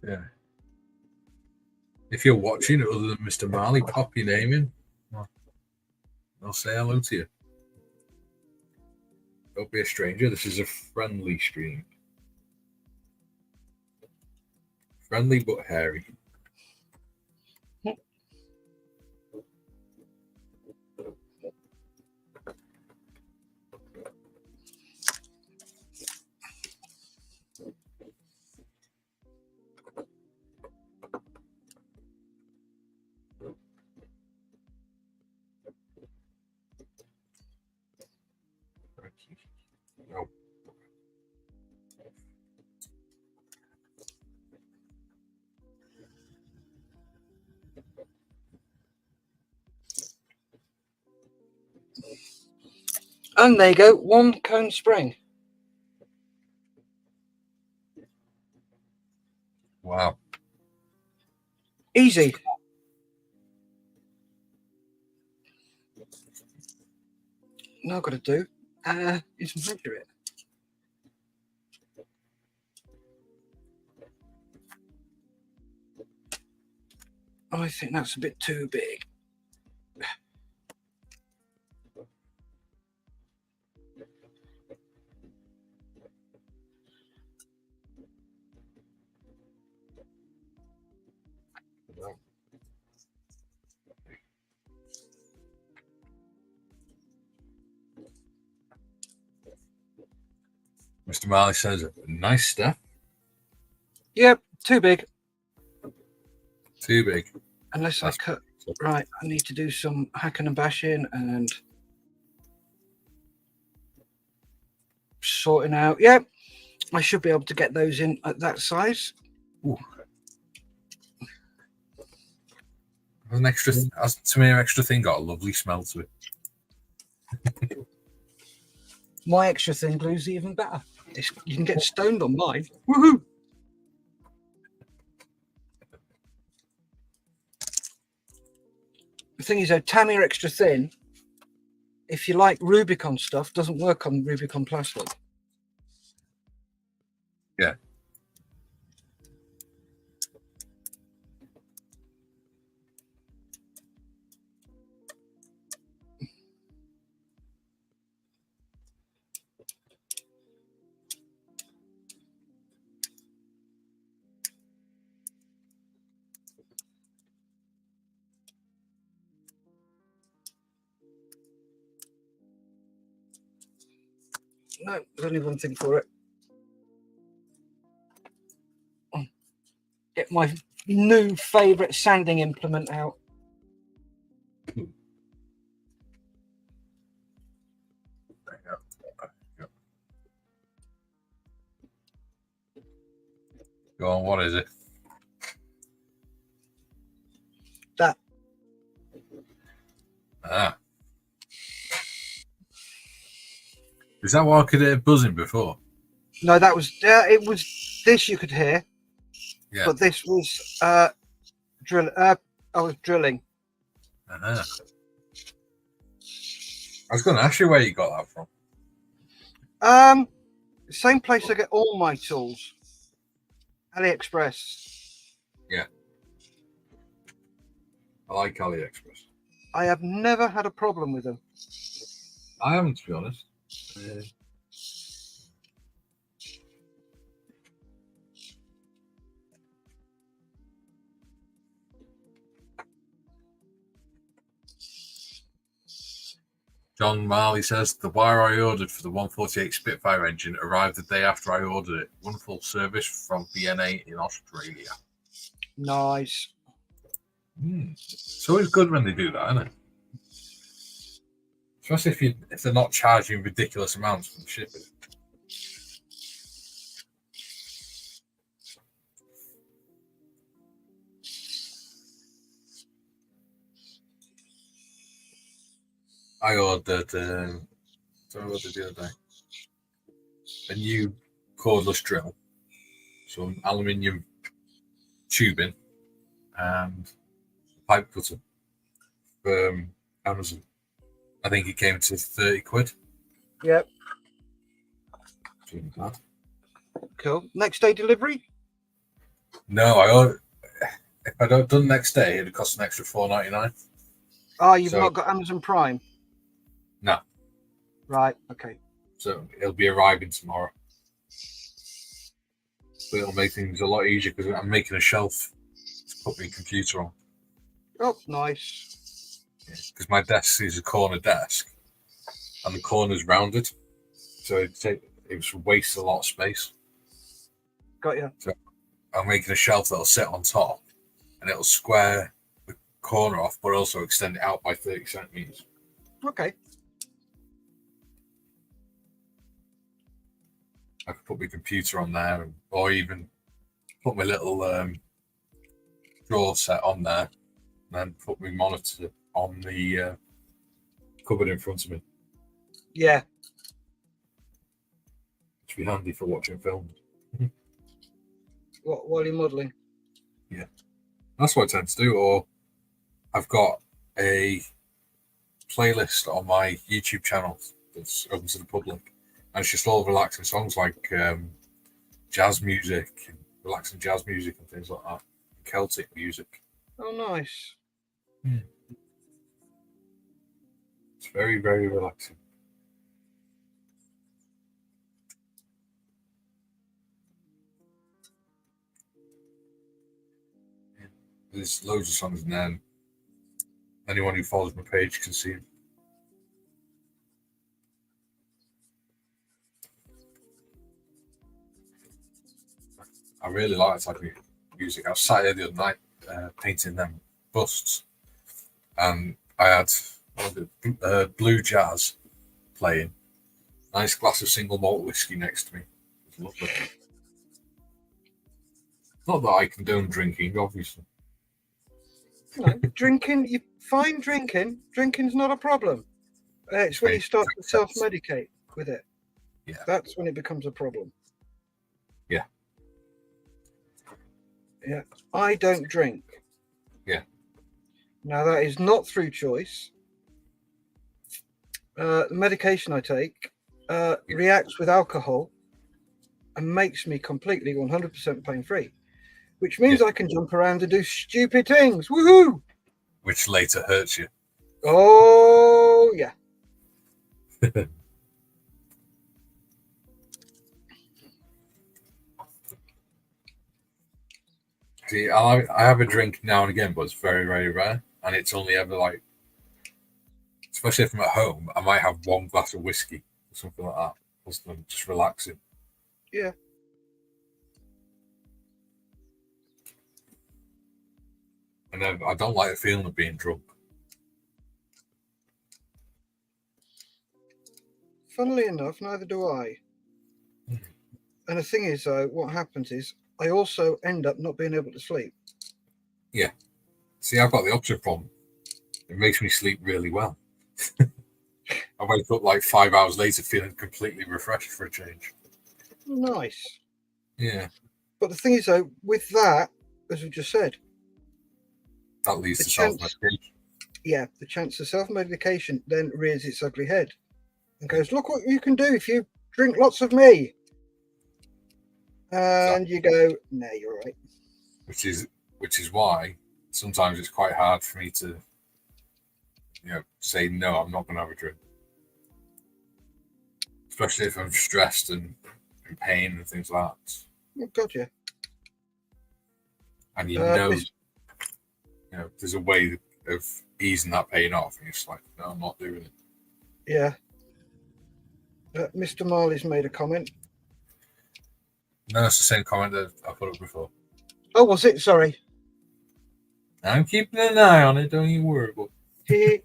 Yeah. If you're watching, other than Mr. Marley, pop your name in. I'll say hello to you. Don't be a stranger. This is a friendly stream. Friendly but hairy. No. And there you go, 1 cone spring. Wow. Easy. Now I've got to do is measure it. I think that's a bit too big. Mr. Marley says, nice stuff. Yep, too big. Too big. Unless I cut. Right, I need to do some hacking and bashing and sorting out. Yep, I should be able to get those in at that size. Ooh. An extra, to me, an extra thing got a lovely smell to it. My extra thin glue's even better. You can get stoned on mine. Woohoo! The thing is, though, Tamiya extra thin, if you like Rubicon stuff, doesn't work on Rubicon plastic. Yeah. No, there's only one thing for it. Get my new favourite sanding implement out. Go on, what is it? That. Ah. Is that what I could hear buzzing before? No, that was it was this you could hear. Yeah. But this was I was drilling. Uh-huh. I was going to ask you where you got that from. Same place I get all my tools. AliExpress. Yeah. I like AliExpress. I have never had a problem with them. I haven't, to be honest. John Marley says, the wire I ordered for the 148 Spitfire engine arrived the day after I ordered it. Wonderful service from BNA in Australia. Nice. It's always good when they do that, isn't it? Especially if they're not charging ridiculous amounts for the shipping. I ordered, so I ordered the other day, a new cordless drill, some aluminium tubing, and a pipe cutter from Amazon. I think it came to 30 quid. Yep. Bad. Cool. Next day delivery? No, I ordered. If I don't done next day, it'd cost an extra $4.99. Oh, you've So- not got Amazon Prime? No. Right, okay. So it'll be arriving tomorrow. But it'll make things a lot easier because I'm making a shelf to put my computer on. Oh, nice. Because my desk is a corner desk and the corner's rounded. So it wastes a lot of space. Got you. So I'm making a shelf that'll sit on top and it'll square the corner off, but also extend it out by 30 centimeters. Okay. I could put my computer on there, or even put my little drawer set on there, and then put my monitor on the cupboard in front of me. Yeah. Which would be handy for watching films. While you're modelling? Yeah. That's what I tend to do. Or I've got a playlist on my YouTube channel that's open to the public. And it's just all relaxing songs like jazz music, relaxing jazz music and things like that. Celtic music. Oh, nice. It's very, very relaxing. There's loads of songs in there. Anyone who follows my page can see them. I really like that type of music. I was sat here the other night painting them busts, and I had blue jazz playing. Nice glass of single malt whiskey next to me. It's lovely. Not that I condone drinking, obviously. No, drinking, you fine drinking. Drinking's not a problem. It's when you start to self-medicate with it. Yeah. That's when it becomes a problem. Yeah. Yeah. I don't drink. Yeah. Now, that is not through choice. The medication I take reacts with alcohol and makes me completely 100% pain-free, which means I can jump around and do stupid things. Woohoo! Which later hurts you. Oh, yeah. See, I have a drink now and again, but it's very, very rare. And it's only ever like, especially if I'm at home, I might have one glass of whiskey or something like that. Just relaxing. Yeah. And I don't like the feeling of being drunk. Funnily enough, neither do I. And the thing is, though, what happens is I also end up not being able to sleep. Yeah. See, I've got the opposite problem. It makes me sleep really well. I wake up like 5 hours later feeling completely refreshed for a change. Nice. Yeah. But the thing is, though, with that, as we just said, That leads to self-medication. Yeah, the chance of self-medication then rears its ugly head and goes, look what you can do if you drink lots of me. And you go, no, you're right. Which is why sometimes it's quite hard for me to, say no, I'm not going to have a drink. Especially if I'm stressed and in pain and things like that. Oh, God, yeah. And there's a way of easing that pain off, and you're just like, no, I'm not doing it. Yeah. Mr. Marley's made a comment. No, it's the same comment that I put up before. Oh, was it? Sorry. I'm keeping an eye on it, don't you worry about it.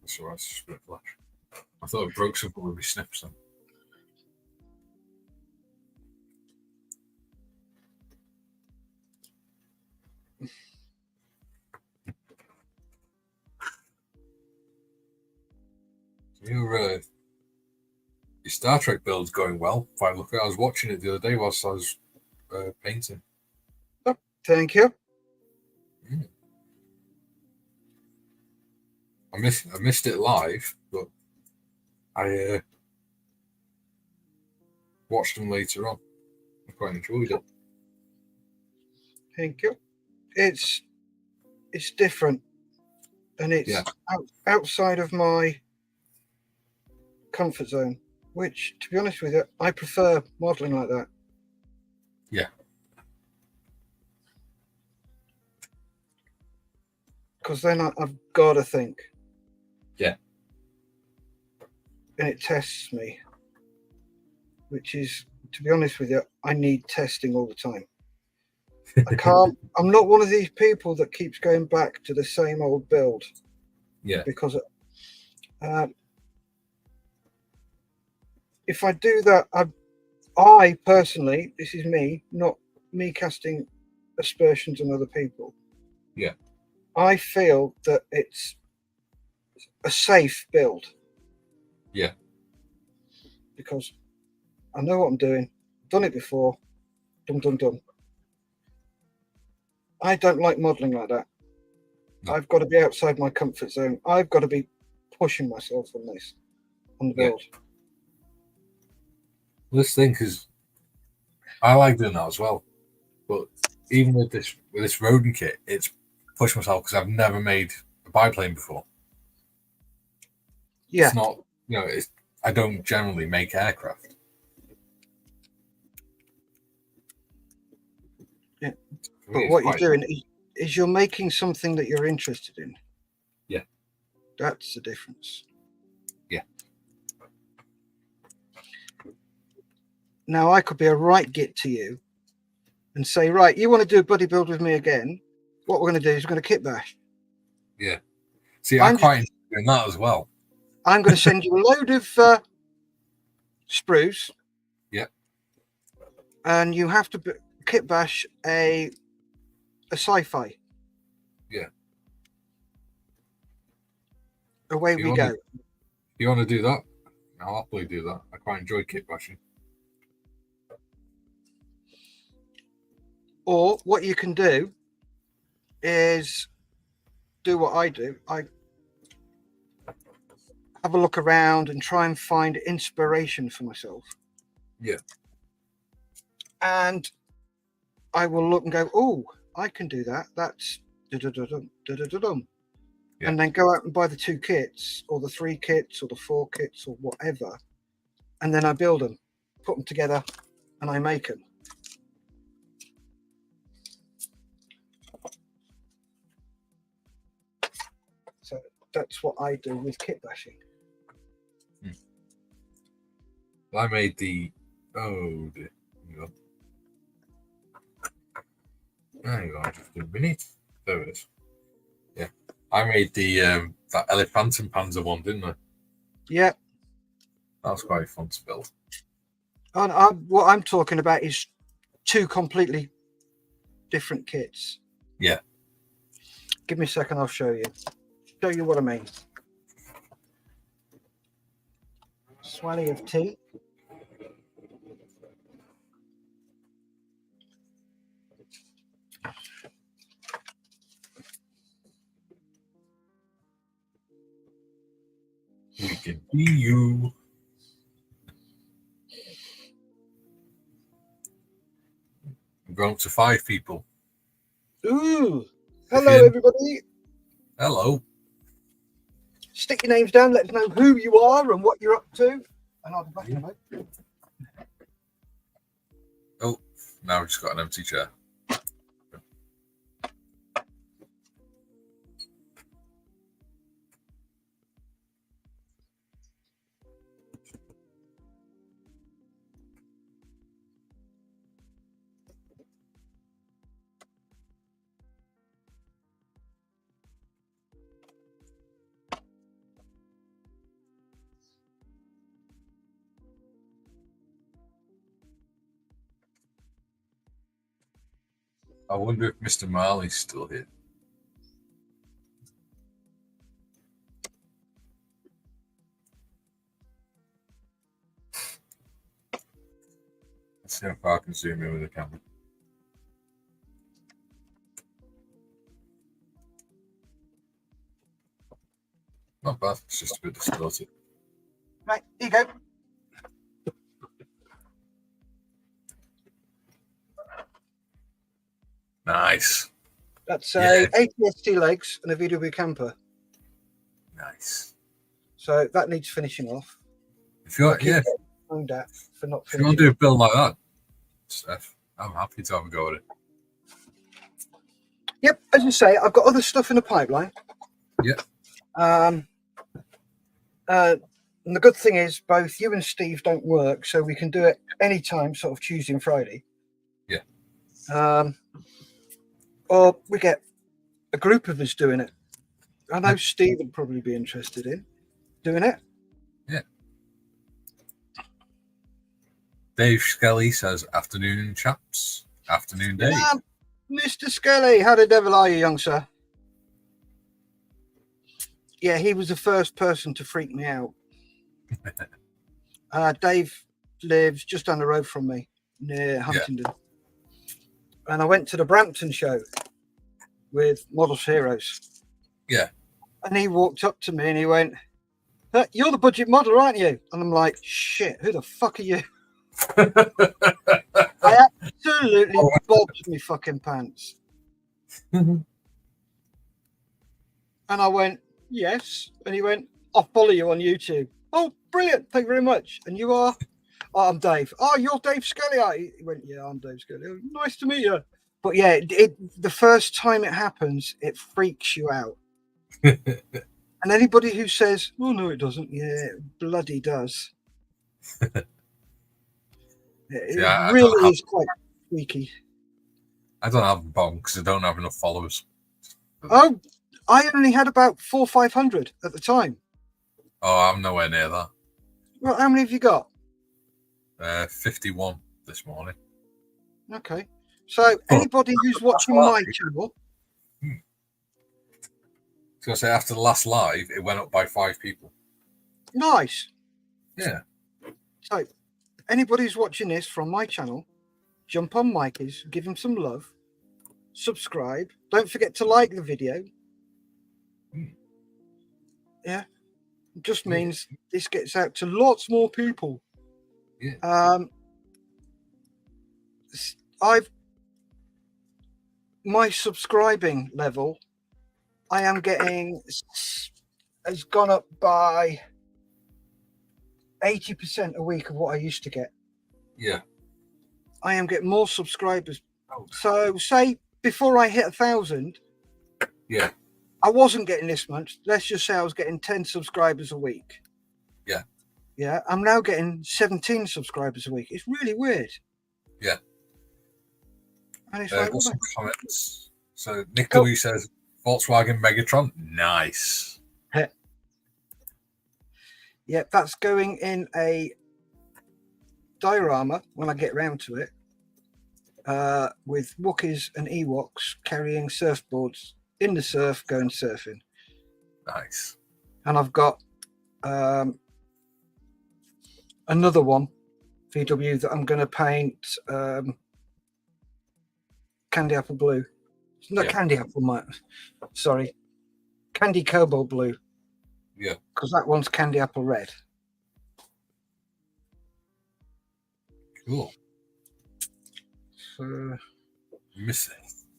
That's all right, it's just a bit of flash. I thought it broke something with my snips then. Your Star Trek build's going well. If I look at, I was watching it the other day whilst I was painting. Oh, thank you. I missed it live, but I watched them later on. I quite enjoyed it. Thank you. It's different, and it's outside of my comfort zone. Which, to be honest with you, I prefer modelling like that. Yeah. Because then I've got to think. Yeah. And it tests me. Which is, to be honest with you, I need testing all the time. I can't. I'm not one of these people that keeps going back to the same old build. Yeah. Because if I do that, I personally, this is me, not me casting aspersions on other people. Yeah. I feel that it's a safe build. Yeah. Because I know what I'm doing. Done it before. Done. I don't like modelling like that. No. I've got to be outside my comfort zone. I've got to be pushing myself on the build. Yeah. This thing is, I like doing that as well. But even with this rodent kit, it's pushed myself because I've never made a biplane before. Yeah. It's not, I don't generally make aircraft. Yeah. But what you're doing is you're making something that you're interested in. Yeah. That's the difference. Yeah. Now I could be a right git to you and say, right, you want to do a buddy build with me again? What we're going to do is we're going to kit bash. Yeah. See, I'm quite interested in that as well. I'm going to send you a load of sprues. Yeah. And you have to kit bash a sci-fi. Yeah. Away we go. You want to do that? I'll happily do that. I quite enjoy kit bashing. Or what you can do is do what I do. I have a look around and try and find inspiration for myself. Yeah. And I will look and go, oh, I can do that. That's da-da-da-dum. Yeah. And then go out and buy the 2 kits or the 3 kits or the 4 kits or whatever. And then I build them, put them together, and I make them. So that's what I do with kit bashing. I made the hang on just a minute. There it is. Yeah. I made the that Elephantum Panzer one, didn't I? Yeah. That was quite fun to build. And what I'm talking about is 2 completely different kits. Yeah. Give me a second, I'll show you. Show you what I mean. Swally of tea. We can be you. We've grown up to 5 people. Ooh. Hello, everybody. Hello. Stick your names down. Let us know who you are and what you're up to. And I'll be back in a moment. Oh, now we've just got an empty chair. I wonder if Mr. Marley's still here. Let's see how far I can zoom in with the camera. Not bad, it's just a bit distorted. Right, here you go. Nice. That's Yeah. a ATST legs and a VW camper. Nice. So that needs finishing off. If you're, I keep getting phoned at for not if you want finishing to do a off. build like that, Steph, I'm happy to have a go at it. Yep, as you say, I've got other stuff in the pipeline. Yeah. And the good thing is both you and Steve don't work, so we can do it anytime, sort of Tuesday and Friday. Yeah. Or we get a group of us doing it. I know Steve would probably be interested in doing it. Yeah. Dave Skelly says, afternoon, chaps. Afternoon, Dave. Yeah, Mr. Skelly, how the devil are you, young sir? Yeah, he was the first person to freak me out. Dave lives just down the road from me, near Huntingdon. And I went to the Brampton show with Models Heroes. Yeah. And he walked up to me and he went, "You're the budget model, aren't you?" And I'm like, "Shit, who the fuck are you?" I absolutely bobbed me fucking pants. And I went, "Yes." And he went, "I'll follow you on YouTube." "Oh, brilliant. Thank you very much." "And you are?" "Oh, I'm Dave." "Oh, you're Dave Skelly." He went, "Yeah, I'm Dave Skelly." "Oh, nice to meet you." But yeah, the first time it happens, it freaks you out. And anybody who says, "Oh, no, it doesn't," yeah, it bloody does. It really is quite freaky. I don't have a bomb because I don't have enough followers. Oh, I only had about 400 or 500 at the time. Oh, I'm nowhere near that. Well, how many have you got? 51 this morning. Okay. So anybody who's watching my channel. So I say after the last live, it went up by 5 people. Nice. Yeah. So anybody who's watching this from my channel, jump on Mikey's, give him some love, subscribe. Don't forget to like the video. Yeah. It just means this gets out to lots more people. Yeah. My subscribing level, I am getting, has gone up by 80% a week of what I used to get. Yeah. I am getting more subscribers. So say before I hit 1,000, yeah, I wasn't getting this much. Let's just say I was getting 10 subscribers a week. Yeah. Yeah. I'm now getting 17 subscribers a week. It's really weird. Yeah. And it's got some comments. So Nick W says Volkswagen Megatron, nice. Yeah, that's going in a diorama when I get round to it, with Wookiees and Ewoks carrying surfboards in the surf going surfing. Nice. And I've got another one, VW, that I'm going to paint candy apple blue. It's not candy apple, sorry, candy cobalt blue. Yeah. Because that one's candy apple red. Cool. So,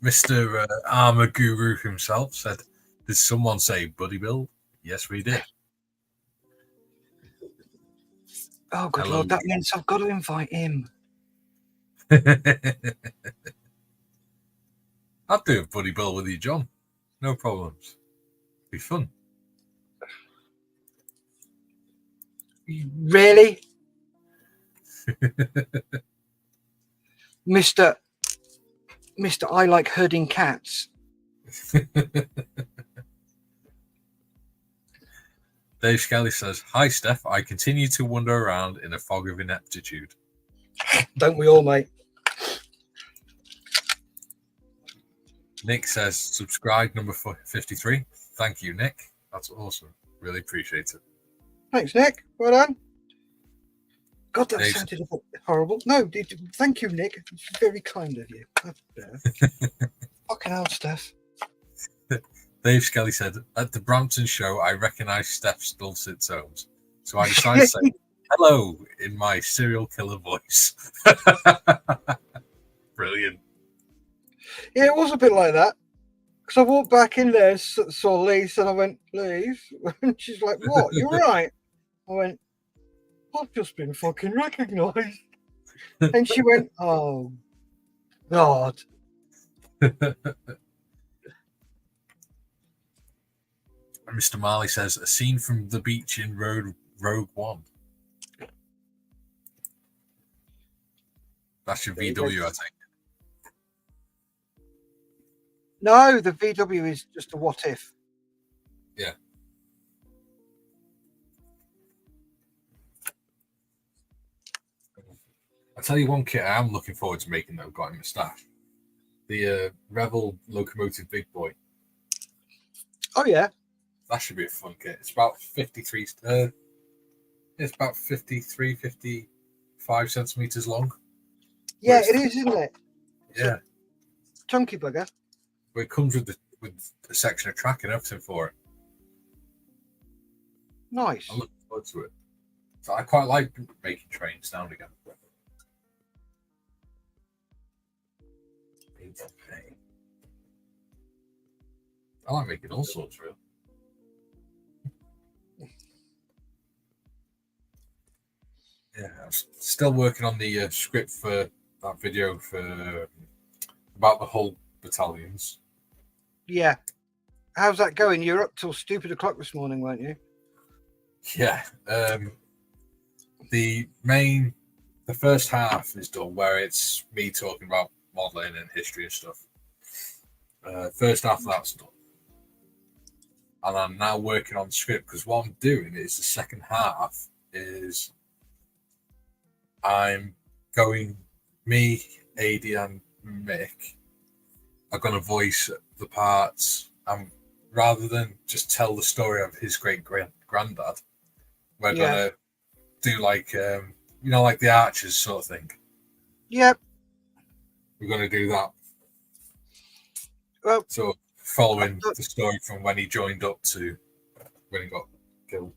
Mr. Armor Guru himself said, "Did someone say Buddy Bill?" Yes, we did. Oh, good Lord, that means I've got to invite him. I'd do a Buddy Bill with you, John. No problems. Be fun. Really? Mr. I like herding cats. Dave Skelly says, "Hi, Steph. I continue to wander around in a fog of ineptitude." Don't we all, mate? Nick says, "Subscribe number 53. Thank you, Nick. That's awesome. Really appreciate it." Thanks, Nick. Well done. God, that sounded a bit horrible. No, thank you, Nick. It's very kind of you. Fucking hell, Steph. Dave Skelly said, "At the Brampton show, I recognised Steph's dulcet tones. So I decided to say hello in my serial killer voice." Brilliant. Yeah, it was a bit like that. Because I walked back in there, saw Lise, and I went, Lise? And she's like, what? You're right. I went, I've just been fucking recognised. And she went, oh, God. Mr. Marley says, a scene from the beach in Rogue One. That's your VW, I think. No, the VW is just a what if. Yeah. I'll tell you one kit I am looking forward to making that I've got in my stash. The Revel Locomotive Big Boy. Oh, yeah. That should be a fun kit. It's about 55 centimeters long. Yeah, it is, isn't it? Yeah. Chunky bugger. But it comes with a section of track and everything for it. Nice. I'm looking forward to it. So I quite like making trains now and again. I like making all sorts, really. Yeah, I'm still working on the script for that video about the whole battalions. Yeah. How's that going? You were up till stupid o'clock this morning, weren't you? Yeah. The first half is done where it's me talking about modelling and history and stuff. First half of that's done. And I'm now working on the script because what I'm doing is the second half is me, Adi and Mick are going to voice the parts, and rather than just tell the story of his great-granddad, we're going to do like the Archers sort of thing. Yep. We're going to do that. Well, so following the story from when he joined up to when he got killed.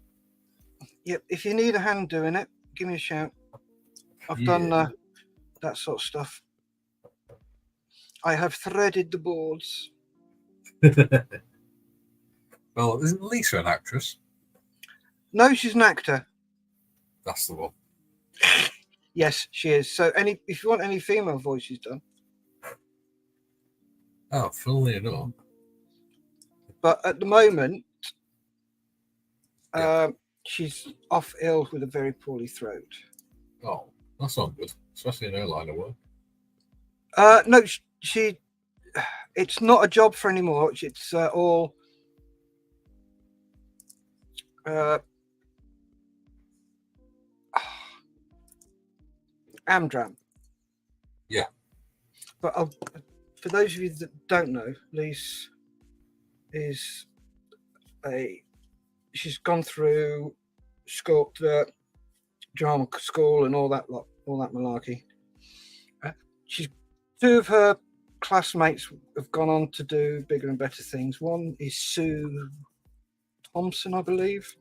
Yep. If you need a hand doing it, give me a shout. I've done that sort of stuff. I have threaded the boards. Well, isn't Lisa an actress? No, she's an actor. That's the one. Yes, she is. So if you want any female voices done. Oh, funnily enough. But at the moment, she's off ill with a very poorly throat. Oh, that's not good, especially in her line of work. No, she it's not a job for anymore. It's all Amdram. Yeah. But for those of you that don't know, Lise is she's gone through school, drama school, and all that malarkey. Two of her classmates have gone on to do bigger and better things. One is Sue Thompson, I believe,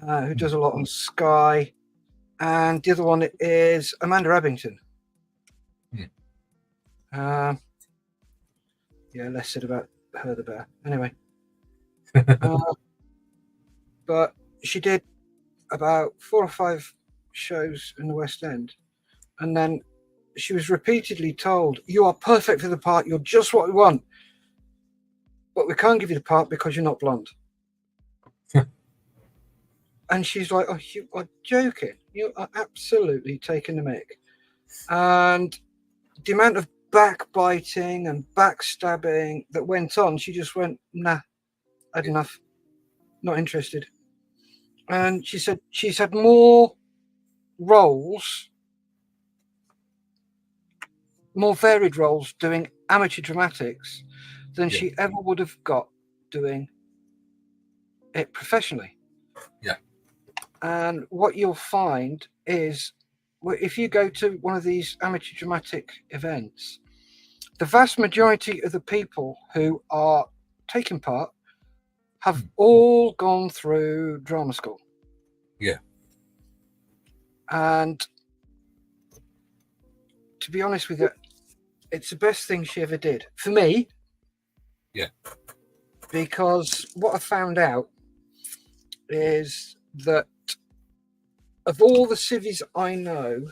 who does a lot on Sky, and the other one is Amanda Abington. Less said about her the better. Anyway, but she did about 4 or 5 shows in the West End, and then she was repeatedly told, "You are perfect for the part. You're just what we want, but we can't give you the part because you're not blonde." And she's like, "Oh, you are joking. You are absolutely taking the mick." And the amount of backbiting and backstabbing that went on, she just went, "Nah, had enough. Not interested." And she said she's had more roles, more varied roles doing amateur dramatics than she ever would have got doing it professionally. Yeah. And what you'll find is, if you go to one of these amateur dramatic events, the vast majority of the people who are taking part have all gone through drama school. Yeah. And to be honest with you, It's the best thing she ever did for me. Yeah. Because what I found out is that of all the civvies I know,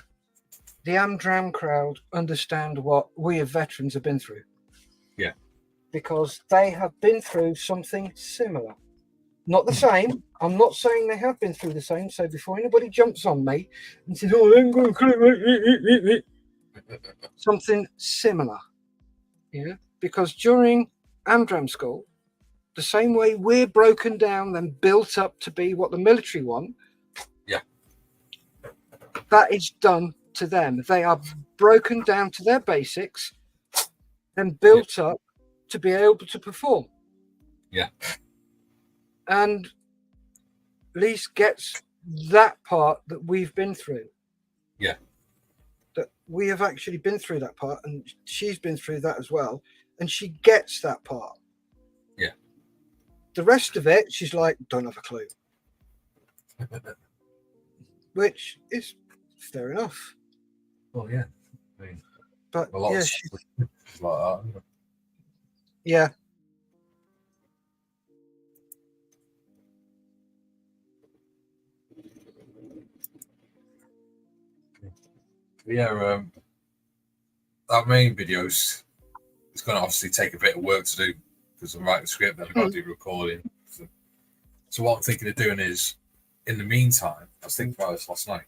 the Amdram crowd understand what we as veterans have been through. Yeah. Because they have been through something similar. Not the same. I'm not saying they have been through the same. So before anybody jumps on me and says, "Oh, I'm going to something similar," yeah, because during Amdram school, the same way we're broken down and built up to be what the military want, Yeah, that is done to them. They are broken down to their basics and built up to be able to perform. Yeah. And Lise gets that part that we've been through. Yeah. That we have actually been through that part, and she's been through that as well, and she gets that part. Yeah. The rest of it, she's like, don't have a clue. Which is fair enough. Well, yeah. I mean, But a lot yeah, of stuff is like that, isn't it? yeah. Yeah, that main videos, it's going to obviously take a bit of work to do because I'm writing the script, then I've got to do recording. So what I'm thinking of doing is, in the meantime, I was thinking about this last night,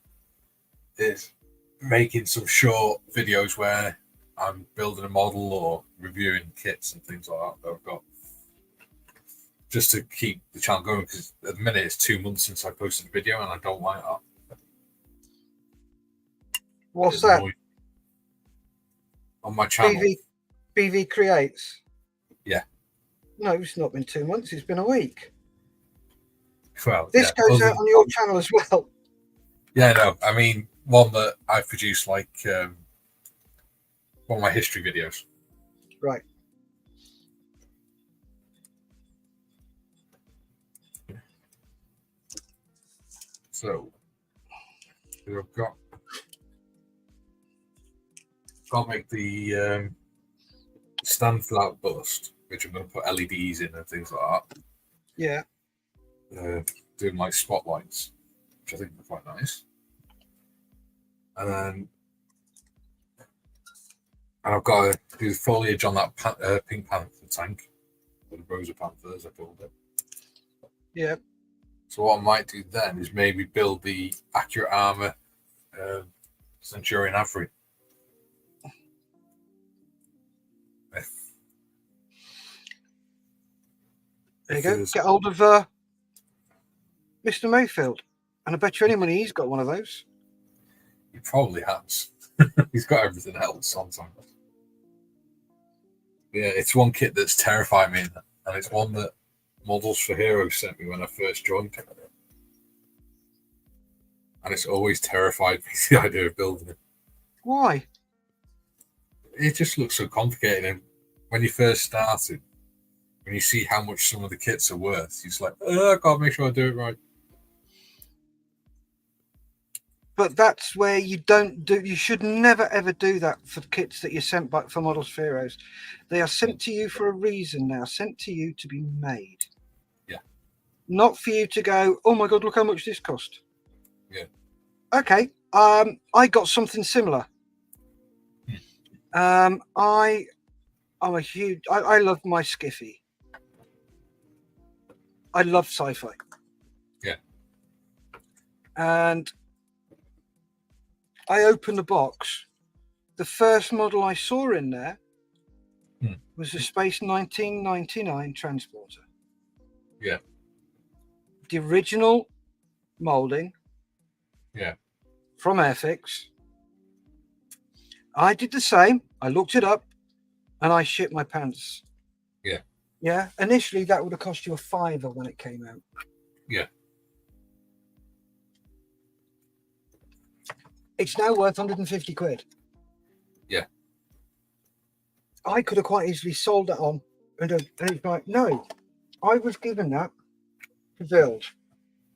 is making some short videos where I'm building a model or reviewing kits and things like that I've got, just to keep the channel going, because at the minute it's 2 months since I posted a video and I don't like that. What's that? On my channel. BV Creates? Yeah. No, it's not been 2 months. It's been a week. Well, this goes out on your channel as well. Yeah, no. I mean, one that I've produced, like one of my history videos. Right. So, I've got to make the stand flat bust, which I'm going to put LEDs in and things like that. Yeah. Doing like spotlights, which I think are quite nice. And then I've got to do the foliage on that Pink Panther tank, or the Rosa Panther, as I called it. Yeah. So what I might do then is maybe build the accurate armor Centurion Avery. There you go. Get hold of Mr. Mayfield, and I bet you any money he's got one of those. He probably has. He's got everything else sometimes. Yeah, it's one kit that's terrified me, and it's one that Models for Heroes sent me when I first joined. And it's always terrified me, the idea of building it. Why? It just looks so complicated. And when you first started, when you see how much some of the kits are worth, you're just like, oh, I gotta make sure I do it right. But that's where you should never ever do that for kits that you're sent back for Models for Heroes. They are sent to you for a reason. They are sent to you to be made. Yeah. Not for you to go, oh my God, look how much this cost. Yeah. Okay. I got something similar. I'm a huge, I love my skiffy. I love sci-fi. Yeah. And I opened the box. The first model I saw in there was a Space 1999 transporter. Yeah. The original molding. Yeah. From Airfix. I did the same. I looked it up and I shit my pants. Yeah. Yeah. Initially, that would have cost you a £5 when it came out. Yeah. It's now worth 150 quid. Yeah. I could have quite easily sold that on. And it's like, no, I was given that to build.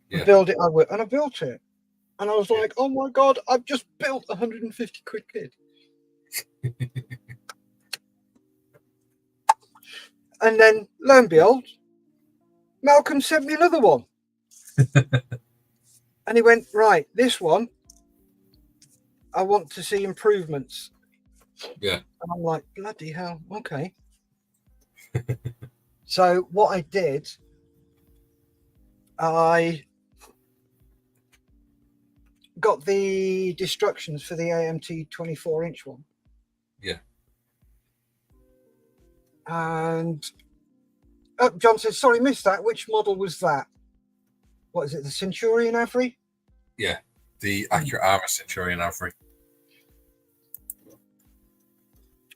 Yeah. To build it, I would. And I built it. And I was like, oh my God, I've just built 150 quid. And then, lo and behold, Malcolm sent me another one. And he went, right, this one, I want to see improvements. Yeah. And I'm like, bloody hell, okay. So what I did, I got the destructions for the AMT 24-inch one. Yeah. And John says, sorry, missed that. Which model was that? What is it, the Centurion Avery? Yeah, the Accurate Armor Centurion Avery.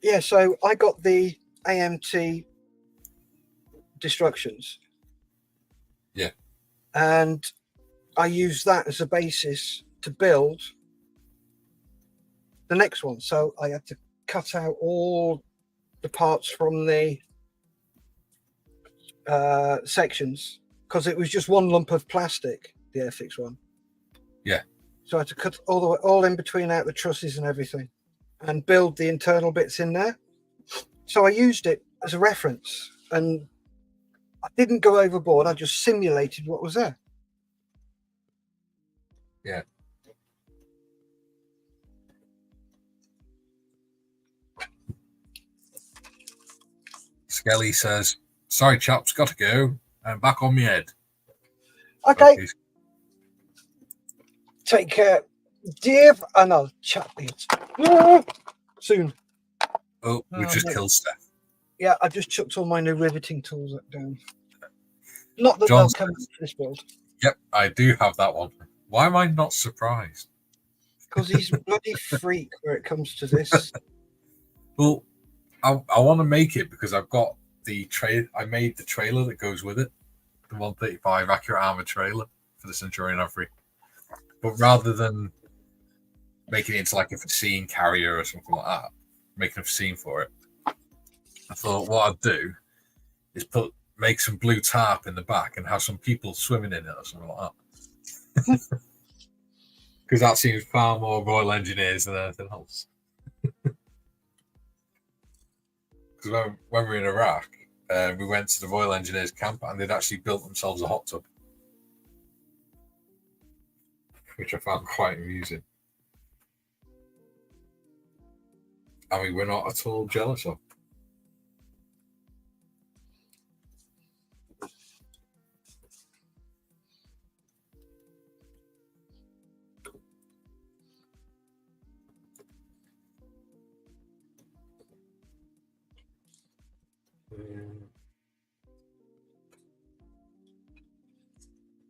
Yeah, so I got the AMT destructions. Yeah. And I used that as a basis to build the next one. So I had to cut out all the parts from the sections because it was just one lump of plastic, the Airfix one. Yeah. So I had to cut all in between out the trusses and everything and build the internal bits in there. So I used it as a reference and I didn't go overboard. I just simulated what was there. Yeah. Skelly says, sorry, chaps, got to go. I'm back on my head. Okay. Take care, Dave, and I'll chat you soon. Oh, we just killed Steph. Yeah, I just chucked all my new riveting tools down. Not that John they'll come into this build. Yep, I do have that one. Why am I not surprised? Because he's a bloody freak where it comes to this. Well, I want to make it because I've got the I made the trailer that goes with it, the 135 Accurate Armor trailer for the Centurion Avery. But rather than making it into like a Facine carrier or something like that, making a Facine for it, I thought what I'd do is make some blue tarp in the back and have some people swimming in it or something like that. Because that seems far more Royal Engineers than anything else. Because when we were in Iraq, we went to the Royal Engineers camp and they'd actually built themselves a hot tub, which I found quite amusing. I mean, we're not at all jealous of.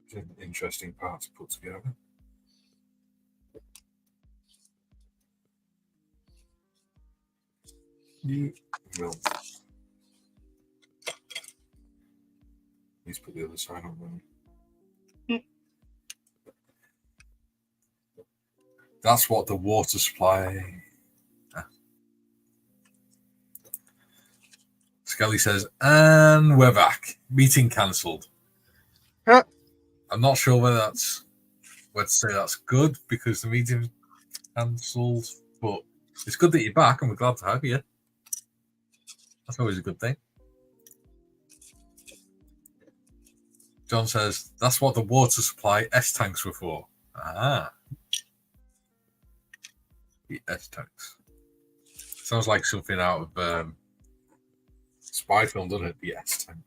It's an interesting part to put together. You will. Let's put the other side on there. That's what the water supply. Skelly says, and we're back. Meeting cancelled. Huh? I'm not sure whether to say that's good because the meeting's cancelled, but it's good that you're back and we're glad to have you. That's always a good thing. John says, that's what the water supply S-tanks were for. Ah. The S-tanks. Sounds like something out of spy film, doesn't it? The S-tank.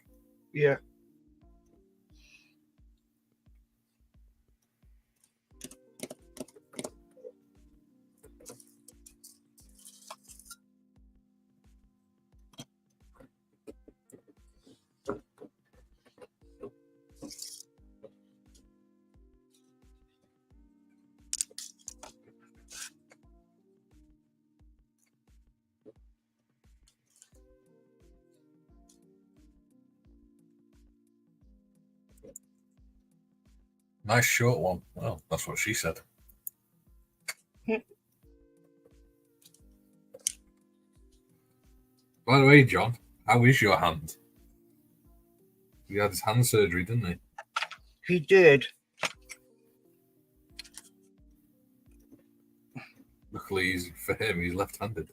Yeah. Nice short one. Well, that's what she said. By the way, John, how is your hand? He had his hand surgery, didn't he? He did. Luckily, for him, he's left-handed.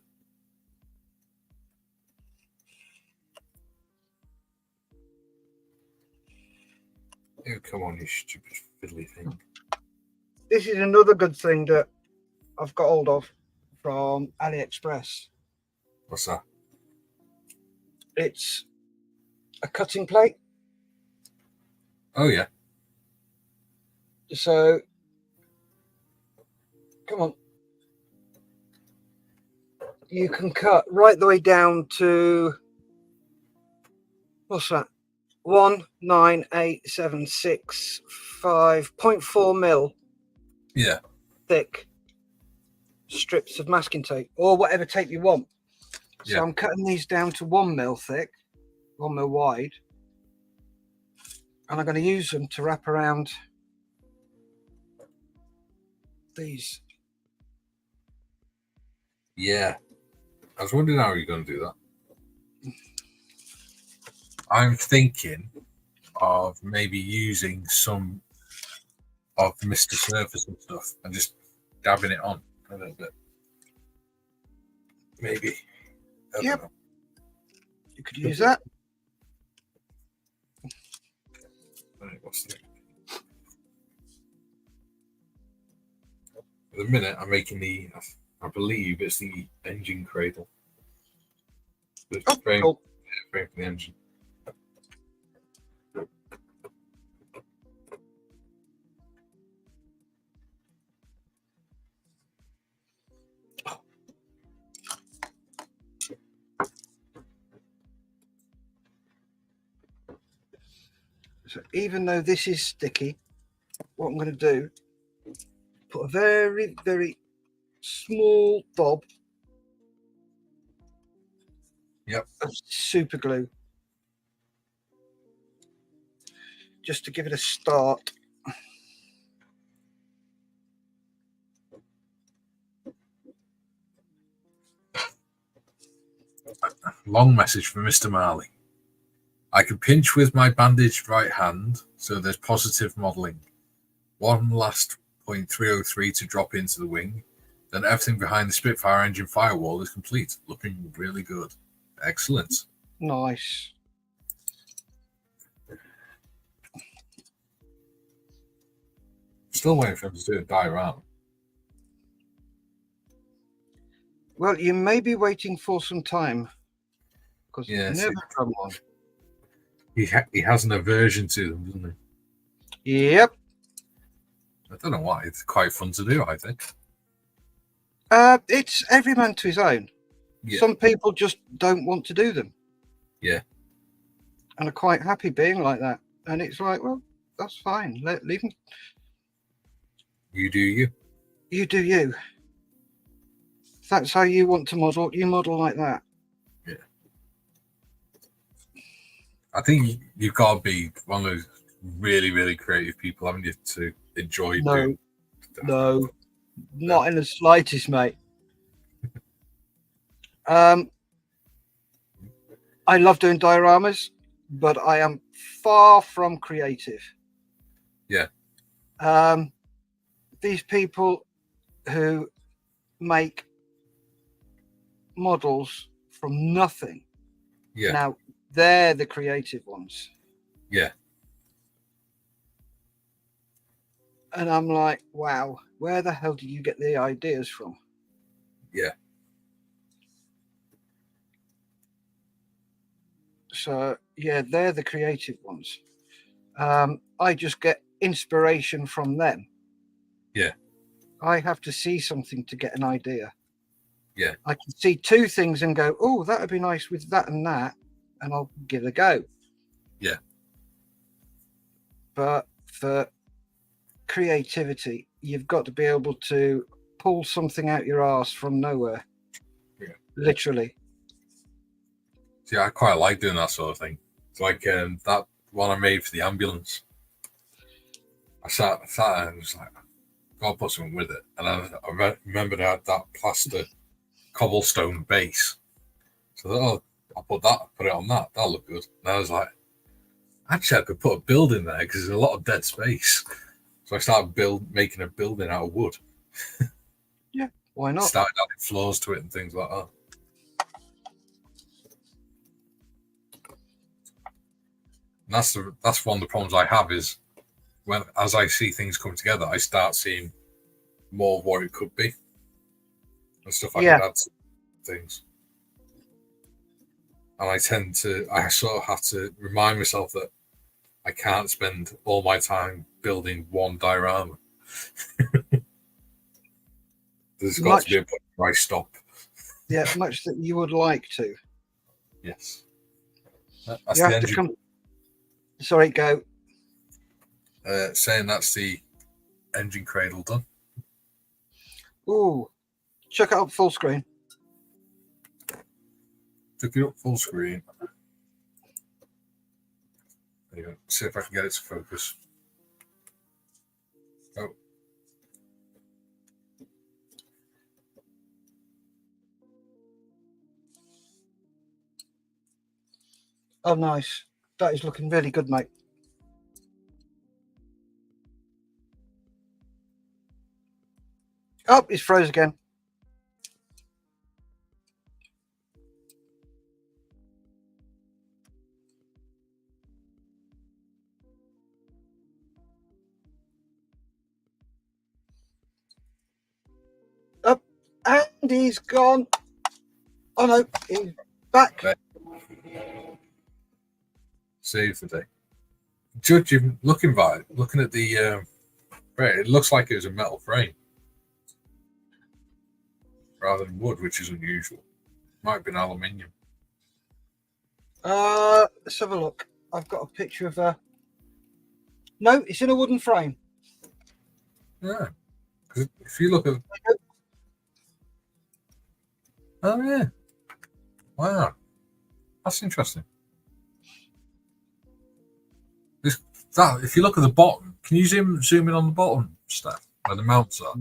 Come on, you stupid fiddly thing. This is another good thing that I've got hold of from AliExpress. What's that? It's a cutting plate. Oh, yeah. So, come on. You can cut right the way down to, what's that? 19875.4 mil. Yeah. Thick strips of masking tape or whatever tape you want. So Yeah. I'm cutting these down to 1 mil thick, 1 mil wide, and I'm going to use them to wrap around these. Yeah. I was wondering how you're going to do that. I'm thinking of maybe using some of Mr. Surface and stuff and just dabbing it on a little bit. Maybe. Yep. You could use that. Right, what's the... At the minute, I'm making I believe it's the engine cradle. The frame, Cool. frame for the engine. So even though this is sticky, what I'm going to do, put a very, very small dob of super glue just to give it a start. Long message from Mr. Marley. I can pinch with my bandaged right hand, so there's positive modelling. One last 0.303 to drop into the wing. Then everything behind the Spitfire engine firewall is complete. Looking really good. Excellent. Nice. Still waiting for him to do a diorama. Well, you may be waiting for some time because Yes, never done one. He has an aversion to them, doesn't he? Yep. I don't know why. It's quite fun to do, I think. It's every man to his own. Yeah. Some people just don't want to do them. Yeah. And are quite happy being like that. And it's like, well, that's fine. Leave them. You do you. You do you. If that's how you want to model, you model like that. Yeah. I think you've got to be one of those really, really creative people, haven't you, to enjoy doing stuff. No, not in the slightest, mate. I love doing dioramas, but I am far from creative. Yeah. These people who make models from nothing. Yeah. Now, they're the creative ones. Yeah. And I'm like, wow, where the hell do you get the ideas from? Yeah. So, yeah, they're the creative ones. I just get inspiration from them. Yeah. I have to see something to get an idea. Yeah. I can see two things and go, oh, that would be nice with that, and I'll give it a go. Yeah. But for creativity, you've got to be able to pull something out your arse from nowhere. Yeah. Literally. See, I quite like doing that sort of thing. It's like that one I made for the ambulance. I sat there and was like, gotta put something with it. And I remembered I had that plaster cobblestone base. So I thought, oh, I'll put it on that. That'll look good. And I was like, actually, I could put a building there because there's a lot of dead space. So I started making a building out of wood. Yeah, why not? Started adding floors to it and things like that. And that's one of the problems I have is as I see things come together, I start seeing more of what it could be and stuff I could add to things. And I sort of have to remind myself that I can't spend all my time building one diorama. There's got to be a point where I stop. Yeah, much that you would like to. Yes. That's you the have engine. to come. Sorry, go. Saying that's the engine cradle done. Ooh, check it up full screen. Took it up full screen. There you go. See if I can get it to focus. Oh. Oh, nice. That is looking really good, mate. Oh, it's froze again. Up, and he's gone. Oh no, he's back. There. Save the day. Judging, looking at the it looks like it was a metal frame rather than wood, which is unusual. Might have been aluminium. Let's have a look. I've got a picture of a. No, it's in a wooden frame. Yeah, because if you look at. Oh yeah! Wow, that's interesting. If you look at the bottom, can you zoom in on the bottom stuff where the mounts are?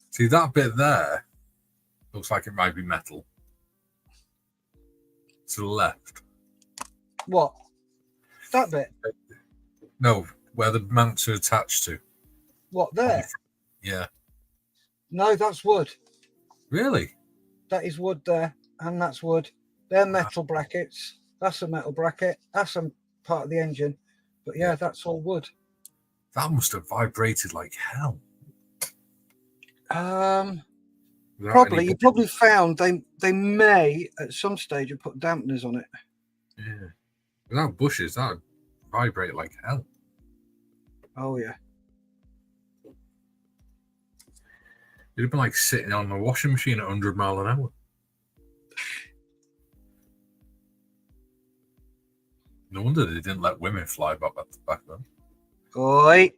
See that bit there? Looks like it might be metal. To the left. What? That bit? No, where the mounts are attached to. What, there? Yeah. No, that's wood. Really? That is wood there, and that's wood. They're metal brackets. That's a metal bracket. That's a part of the engine. But yeah, that's all wood. That must have vibrated like hell. Probably. You probably found they may at some stage have put dampeners on it. Yeah. Without bushes, that would vibrate like hell. Oh yeah. It'd have been like sitting on a washing machine at 100 miles an hour. No wonder they didn't let women fly back then. Oi.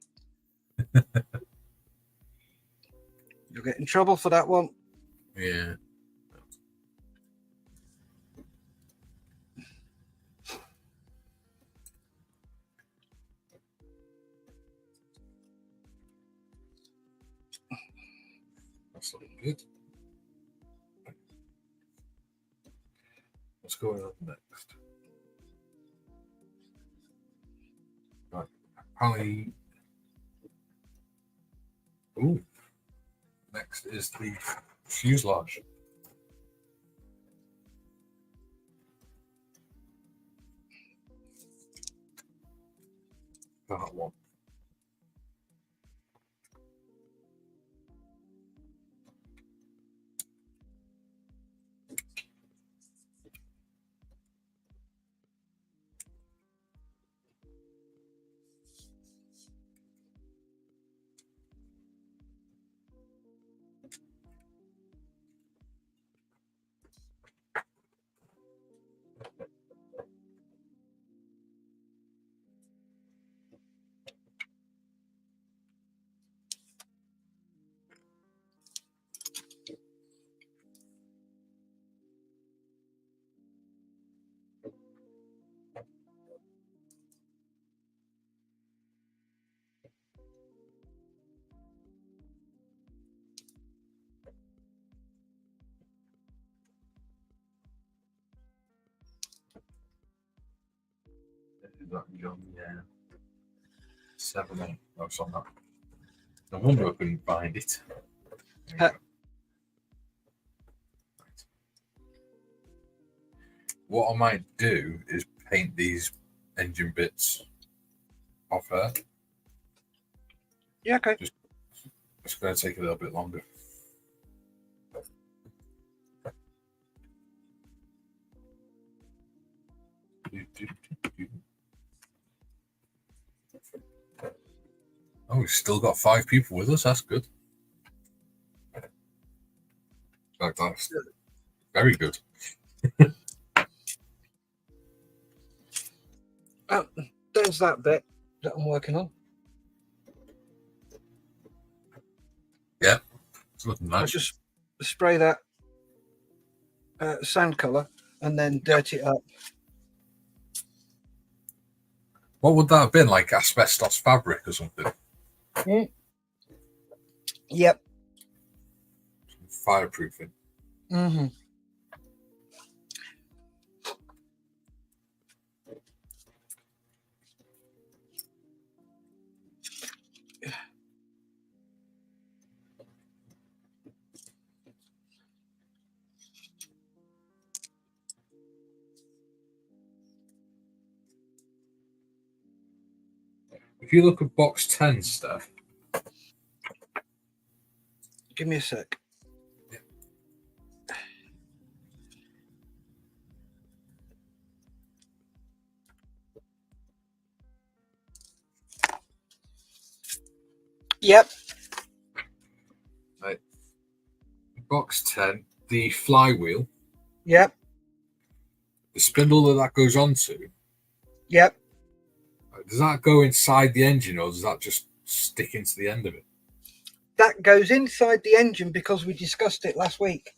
You'll get in trouble for that one. Yeah. That's looking good. What's going on next? Right. Apparently. Ooh. Next is the fuselage. That one. That young, yeah. 7-8. That's on that. No wonder I couldn't find it. what I might do is paint these engine bits off her. Yeah, okay. It's going to take a little bit longer. Oh, we've still got 5 people with us. That's good. That's very good. There's that bit that I'm working on. Yeah, it's looking nice. I'll just spray that sand colour and then dirty it up. What would that have been, like asbestos fabric or something? Yep. Fireproofing. Mm-hmm. If you look at box 10 stuff. Give me a sec. Yeah. Yep. Right. Box 10, the flywheel. Yep. The spindle that goes onto. Yep. Does that go inside the engine or does that just stick into the end of it? That goes inside the engine because we discussed it last week.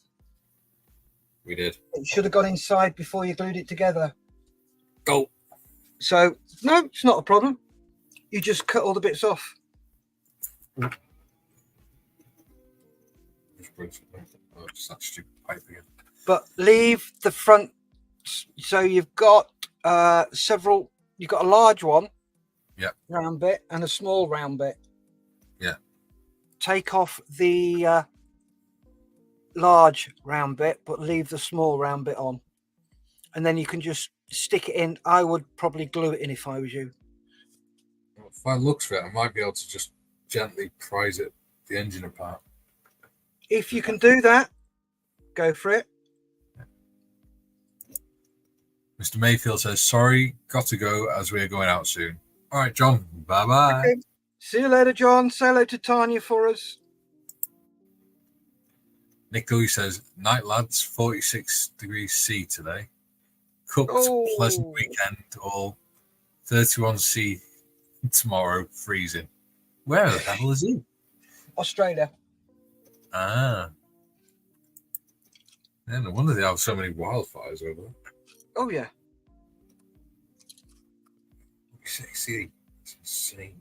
We did. It should have gone inside before you glued it together. Oh. So, no, it's not a problem. You just cut all the bits off. Oh, it's that stupid pipe again. But leave the front. So you've got several. You've got a large one. Yeah. Round bit and a small round bit. Yeah. Take off the large round bit, but leave the small round bit on. And then you can just stick it in. I would probably glue it in if I was you. Well, if I look for it, I might be able to just gently prise the engine apart. If you can do that, go for it. Mr. Mayfield says, sorry, got to go as we're going out soon. All right, John, bye-bye. Okay. See you later, John. Say hello to Tanya for us. Nick Louis says, night, lads, 46 degrees C today. Cooked, pleasant weekend, all 31 C tomorrow, freezing. Where the hell is he? Australia. Ah. Yeah, no wonder they have so many wildfires over there. Oh, yeah. See, it's insane.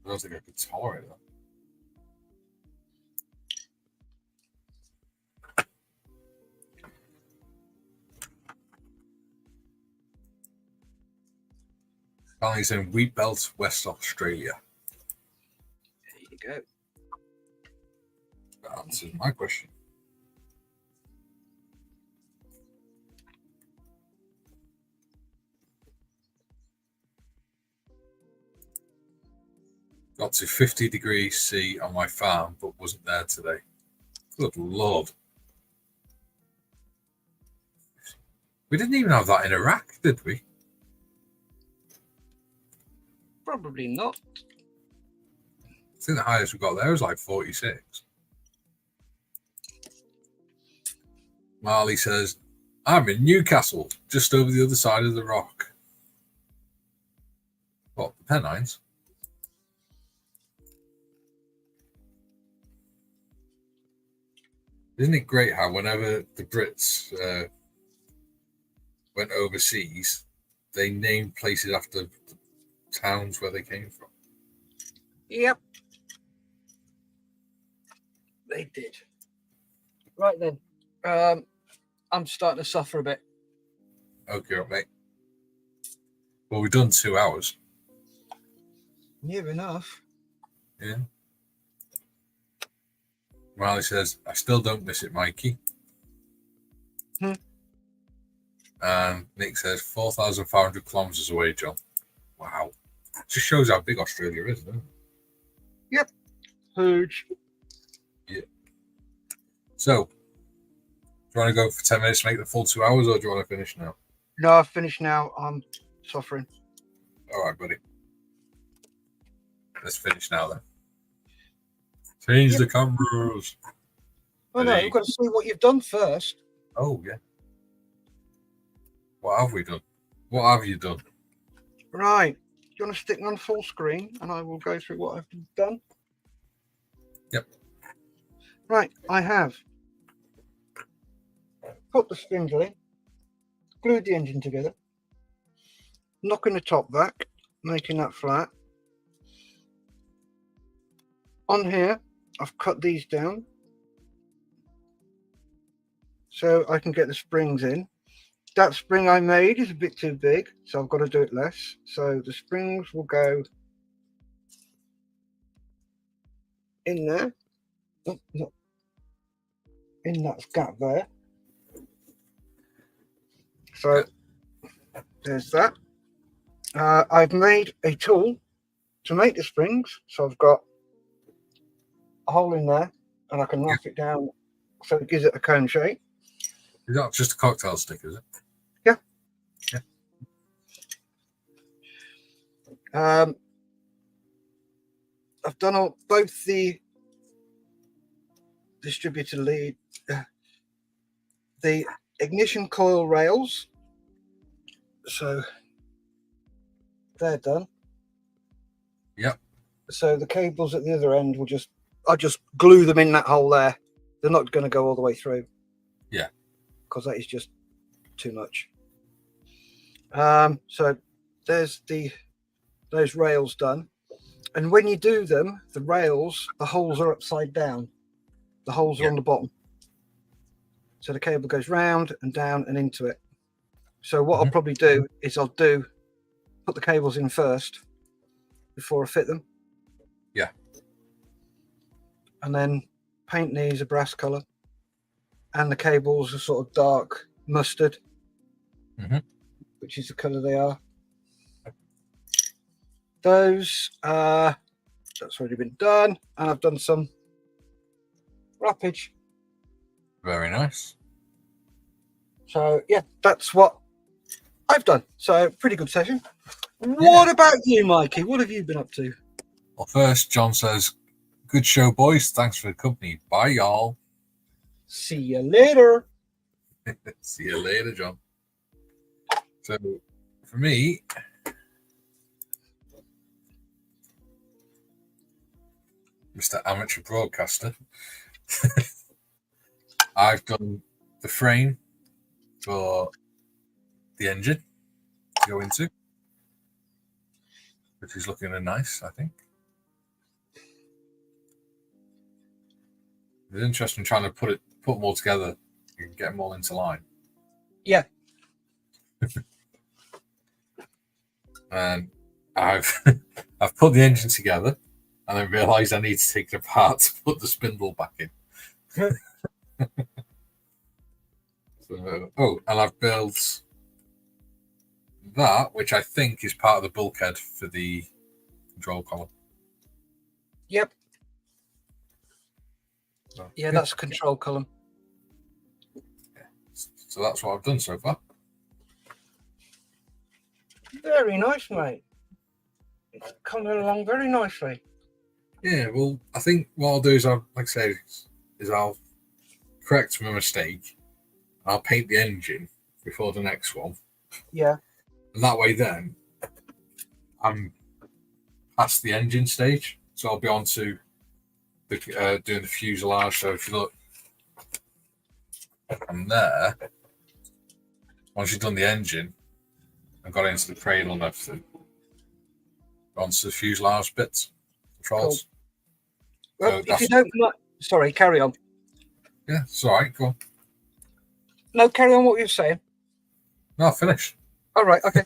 I don't think I could tolerate that. He's in Wheat Belt, West Australia. There you go. That answers my question. Got to 50 degrees C on my farm, but wasn't there today. Good Lord. We didn't even have that in Iraq, did we? Probably not. I think the highest we got there was like 46. Marley says, I'm in Newcastle, just over the other side of the rock. What, the Pennines? Isn't it great how whenever the Brits went overseas, they named places after the towns where they came from? Yep. They did. Right then. I'm starting to suffer a bit. Okay, mate. Well, we've done 2 hours. Near enough. Yeah. Riley says, I still don't miss it, Mikey. And Nick says, 4,500 kilometres away, John. Wow. Just shows how big Australia is, doesn't it? Yep. Huge. Yeah. So, do you want to go for 10 minutes to make the full 2 hours, or do you want to finish now? No, I've finished now. I'm suffering. All right, buddy. Let's finish now then. Change the cameras. Oh no, we've got to see what you've done first. Oh, yeah. What have we done? What have you done? Right. Do you want to stick me on full screen and I will go through what I've done? Yep. Right, I have put the spindle in, glued the engine together, knocking the top back, making that flat. On here, I've cut these down so I can get the springs in. That spring I made is a bit too big, so I've got to do it less. So the springs will go in there, in that gap there. So there's that. I've made a tool to make the springs, so I've got a hole in there, and I can knock it down so it gives it a cone shape. Is that just a cocktail stick, is it? Yeah. Yeah. I've done both the distributor lead, the ignition coil rails, so they're done. Yep. So the cables at the other end will I'll just glue them in that hole there. They're not going to go all the way through. Yeah. Because that is just too much. So there's those rails done. And when you do them, the holes are upside down. The holes are on the bottom. So the cable goes round and down and into it. So what I'll probably do is put the cables in first before I fit them. Yeah. And then paint these a brass colour. And the cables are sort of dark mustard, which is the colour they are. Those, that's already been done. And I've done some wrappage. Very nice. So, yeah, that's what I've done. So, pretty good session. Yeah. What about you, Mikey? What have you been up to? Well, first, John says, good show, boys. Thanks for the company. Bye, y'all. See you later. See you later, John. So, for me, Mr. Amateur Broadcaster, I've done the frame for the engine to go into, which is looking nice, I think. It's interesting trying to put them all together and get them all into line. Yeah. And I've put the engine together and then realised I need to take it apart to put the spindle back in. And I've built that, which I think is part of the bulkhead for the control column. Yep. So, yeah, that's a control column. Yeah. So that's what I've done so far. Very nice, mate. It's coming along very nicely. Yeah, well, I think what I'll do is I'll correct my mistake. I'll paint the engine before the next one. Yeah. And that way then, I'm past the engine stage. So I'll be on to doing the fuselage. So if you look from there, once you've done the engine and got into the cradle and everything, onto the fuselage bits, controls. Cool. Well, if you don't mind, sorry, carry on. Yeah, it's all right. Go on. No, carry on what you were saying. No, finish. All right, okay.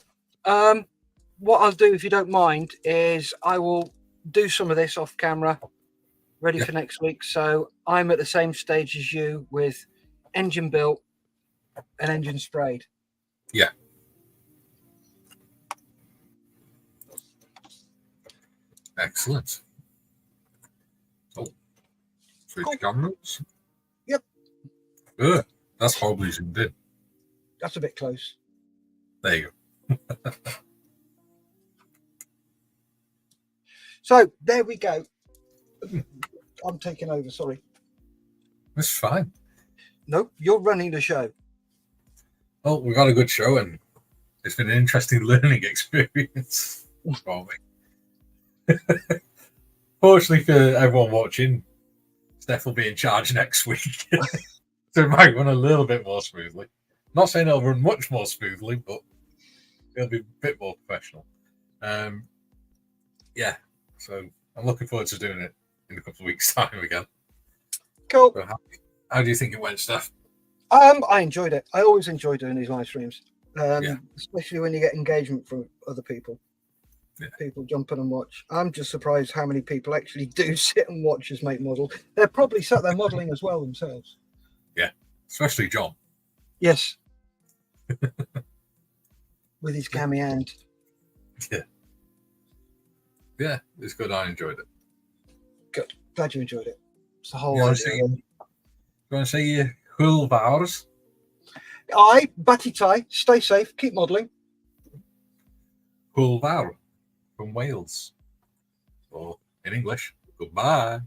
what I'll do, if you don't mind, is I will do some of this off camera, ready for next week. So I'm at the same stage as you with engine built and engine sprayed. Yeah. Excellent. Oh, switch cameras. Yep. Ugh, that's horribly zoomed in. That's a bit close. There you go. So there we go. I'm taking over. Sorry. It's fine. No, you're running the show. Well, we got a good show, and it's been an interesting learning experience for me. Fortunately for everyone watching, Steph will be in charge next week. So it might run a little bit more smoothly. Not saying it'll run much more smoothly, but it'll be a bit more professional. Yeah, so I'm looking forward to doing it in a couple of weeks' time again. Cool. So how do you think it went, Steph? I enjoyed it. I always enjoy doing these live streams, Yeah. especially when you get engagement from other people. Yeah. People jump in and watch. I'm just surprised how many people actually do sit and watch us make model. They're probably sat there modeling as well themselves. Yeah, especially John. Yes. With his cammy hand. Yeah. Yeah, it's good. I enjoyed it. Good. Glad you enjoyed it. It's the whole You idea. want to say your hulvars? Aye, batty tie. Stay safe. Keep modelling. Hulvar from Wales. Or in English, goodbye.